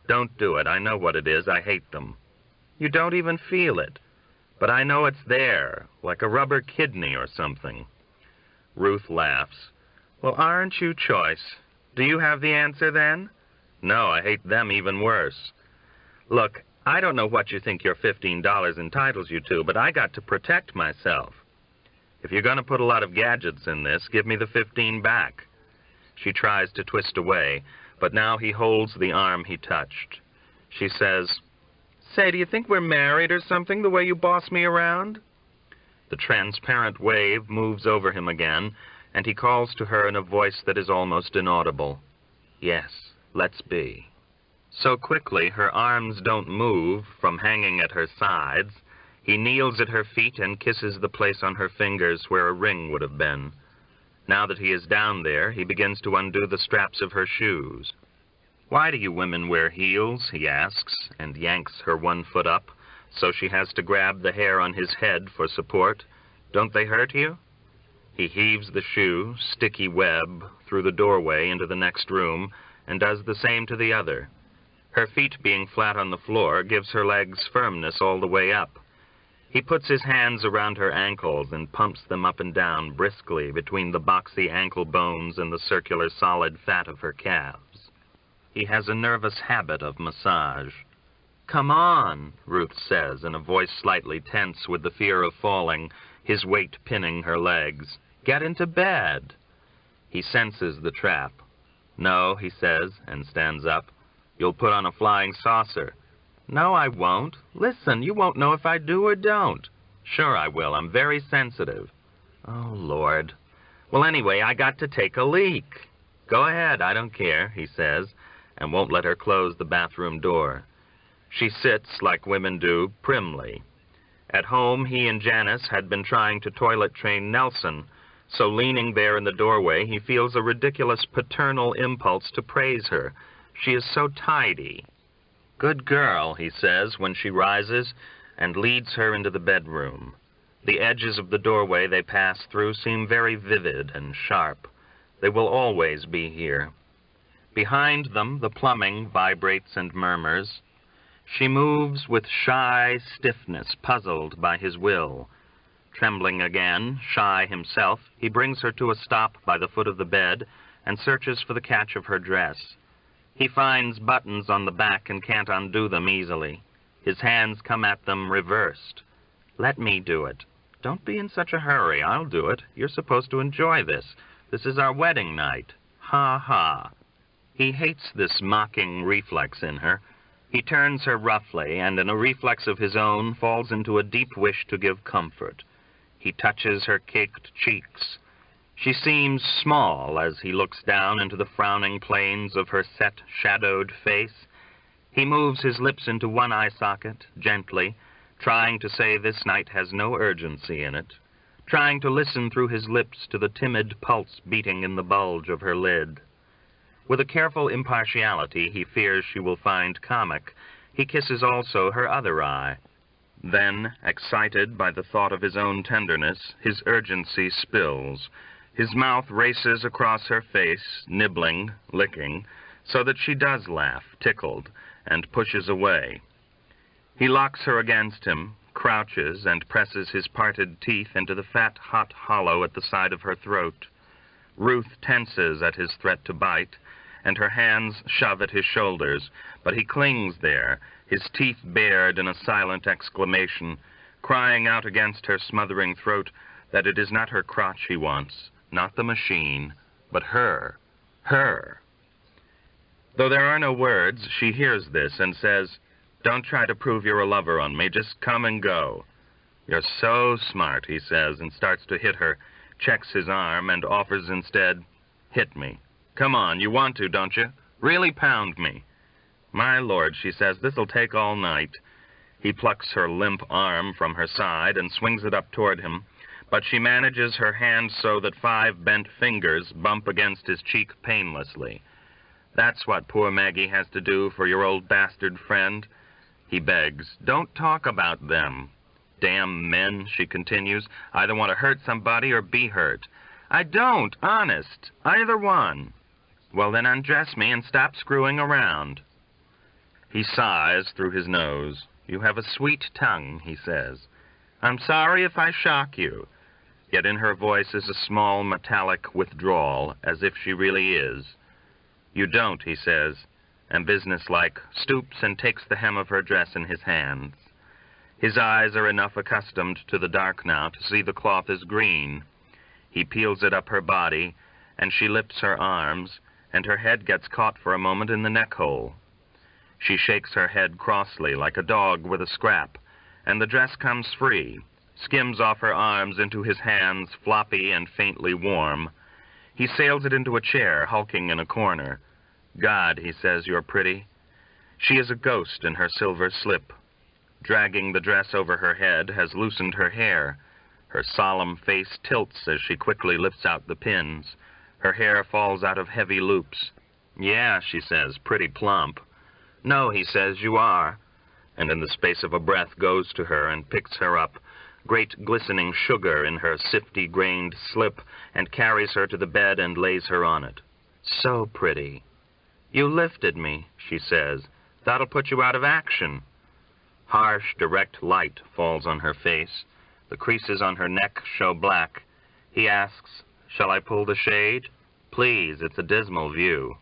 Don't do it. I know what it is. I hate them. You don't even feel it. But I know it's there, like a rubber kidney or something. Ruth laughs. Well, aren't you choice? Do you have the answer, then? No, I hate them even worse. Look, I don't know what you think your $15 entitles you to, but I got to protect myself. If you're going to put a lot of gadgets in this, give me the 15 back. She tries to twist away, but now he holds the arm he touched. She says, Say, do you think we're married or something, the way you boss me around? The transparent wave moves over him again, and he calls to her in a voice that is almost inaudible. Yes, let's be. So quickly her arms don't move from hanging at her sides. He kneels at her feet and kisses the place on her fingers where a ring would have been. Now that he is down there, he begins to undo the straps of her shoes. Why do you women wear heels, he asks, and yanks her one foot up, so she has to grab the hair on his head for support. Don't they hurt you? He heaves the shoe, sticky web, through the doorway into the next room, and does the same to the other. Her feet being flat on the floor gives her legs firmness all the way up. He puts his hands around her ankles and pumps them up and down briskly between the boxy ankle bones and the circular solid fat of her calves. He has a nervous habit of massage. Come on, Ruth says in a voice slightly tense with the fear of falling, his weight pinning her legs. Get into bed. He senses the trap. No, he says, and stands up. You'll put on a flying saucer. No, I won't. Listen, you won't know if I do or don't. Sure I will. I'm very sensitive. Oh, Lord. Well, anyway, I got to take a leak. Go ahead, I don't care, he says, and won't let her close the bathroom door. She sits, like women do, primly. At home, he and Janice had been trying to toilet train Nelson, so leaning there in the doorway, he feels a ridiculous paternal impulse to praise her. She is so tidy. Good girl, he says when she rises, and leads her into the bedroom. The edges of the doorway they pass through seem very vivid and sharp. They will always be here. Behind them, the plumbing vibrates and murmurs. She moves with shy stiffness, puzzled by his will. Trembling again, shy himself, he brings her to a stop by the foot of the bed and searches for the catch of her dress. He finds buttons on the back and can't undo them easily. His hands come at them reversed. Let me do it. Don't be in such a hurry. I'll do it. You're supposed to enjoy this. This is our wedding night. Ha ha. He hates this mocking reflex in her. He turns her roughly, and in a reflex of his own, falls into a deep wish to give comfort. He touches her caked cheeks. She seems small as he looks down into the frowning planes of her set, shadowed face. He moves his lips into one eye socket, gently, trying to say this night has no urgency in it, trying to listen through his lips to the timid pulse beating in the bulge of her lid. With a careful impartiality he fears she will find comic, he kisses also her other eye. Then, excited by the thought of his own tenderness, his urgency spills. His mouth races across her face, nibbling, licking, so that she does laugh, tickled, and pushes away. He locks her against him, crouches, and presses his parted teeth into the fat, hot hollow at the side of her throat. Ruth tenses at his threat to bite, and her hands shove at his shoulders, but he clings there, his teeth bared in a silent exclamation, crying out against her smothering throat that it is not her crotch he wants, not the machine, but her. Though there are no words, she hears this and says, "Don't try to prove you're a lover on me, just come and go." "You're so smart," he says, and starts to hit her, checks his arm, and offers instead, "Hit me. Come on, you want to, don't you? Really pound me." "My Lord," she says, "this'll take all night." He plucks her limp arm from her side and swings it up toward him, but she manages her hand so that 5 bent fingers bump against his cheek painlessly. "That's what poor Maggie has to do for your old bastard friend." He begs, "Don't talk about them." "Damn men," she continues. "Either want to hurt somebody or be hurt." "I don't, honest. Either one." "Well, then undress me and stop screwing around." He sighs through his nose. "You have a sweet tongue," he says. "I'm sorry if I shock you." Yet in her voice is a small metallic withdrawal, as if she really is. "You don't," he says, and businesslike stoops and takes the hem of her dress in his hands. His eyes are enough accustomed to the dark now to see the cloth is green. He peels it up her body, and she lifts her arms, and her head gets caught for a moment in the neck hole. She shakes her head crossly, like a dog with a scrap, and the dress comes free, skims off her arms into his hands, floppy and faintly warm. He sails it into a chair, hulking in a corner. "God," he says, "you're pretty." She is a ghost in her silver slip. Dragging the dress over her head has loosened her hair. Her solemn face tilts as she quickly lifts out the pins. Her hair falls out of heavy loops. "Yeah," she says, "pretty plump." "No," he says, "you are," and in the space of a breath goes to her and picks her up, great glistening sugar in her sifty-grained slip, and carries her to the bed and lays her on it. "So pretty." "You lifted me," she says. "That'll put you out of action." Harsh, direct light falls on her face. The creases on her neck show black. He asks, "Shall I pull the shade?" "Please, it's a dismal view."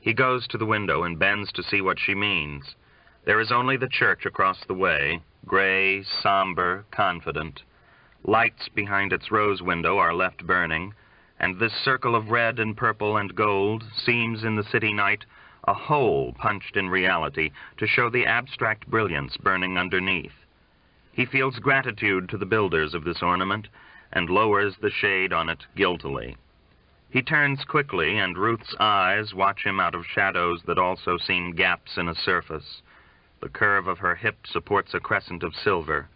He goes to the window and bends to see what she means. There is only the church across the way, gray, somber, confident. Lights behind its rose window are left burning, and this circle of red and purple and gold seems in the city night a hole punched in reality to show the abstract brilliance burning underneath. He feels gratitude to the builders of this ornament and lowers the shade on it guiltily. He turns quickly, and Ruth's eyes watch him out of shadows that also seem gaps in a surface. The curve of her hip supports a crescent of silver.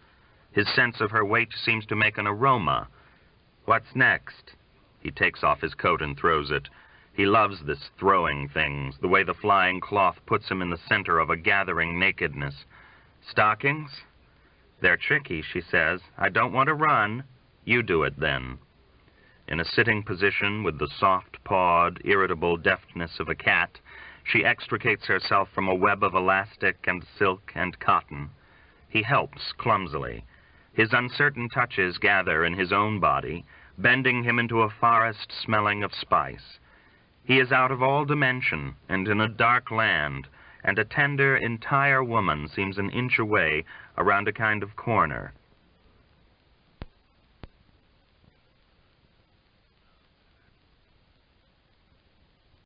His sense of her weight seems to make an aroma. What's next? He takes off his coat and throws it. He loves this throwing things, the way the flying cloth puts him in the center of a gathering nakedness. Stockings? They're tricky, she says. I don't want to run. You do it then. In a sitting position with the soft-pawed, irritable deftness of a cat, she extricates herself from a web of elastic and silk and cotton. He helps clumsily. His uncertain touches gather in his own body, bending him into a forest smelling of spice. He is out of all dimension and in a dark land, and a tender, entire woman seems an inch away around a kind of corner.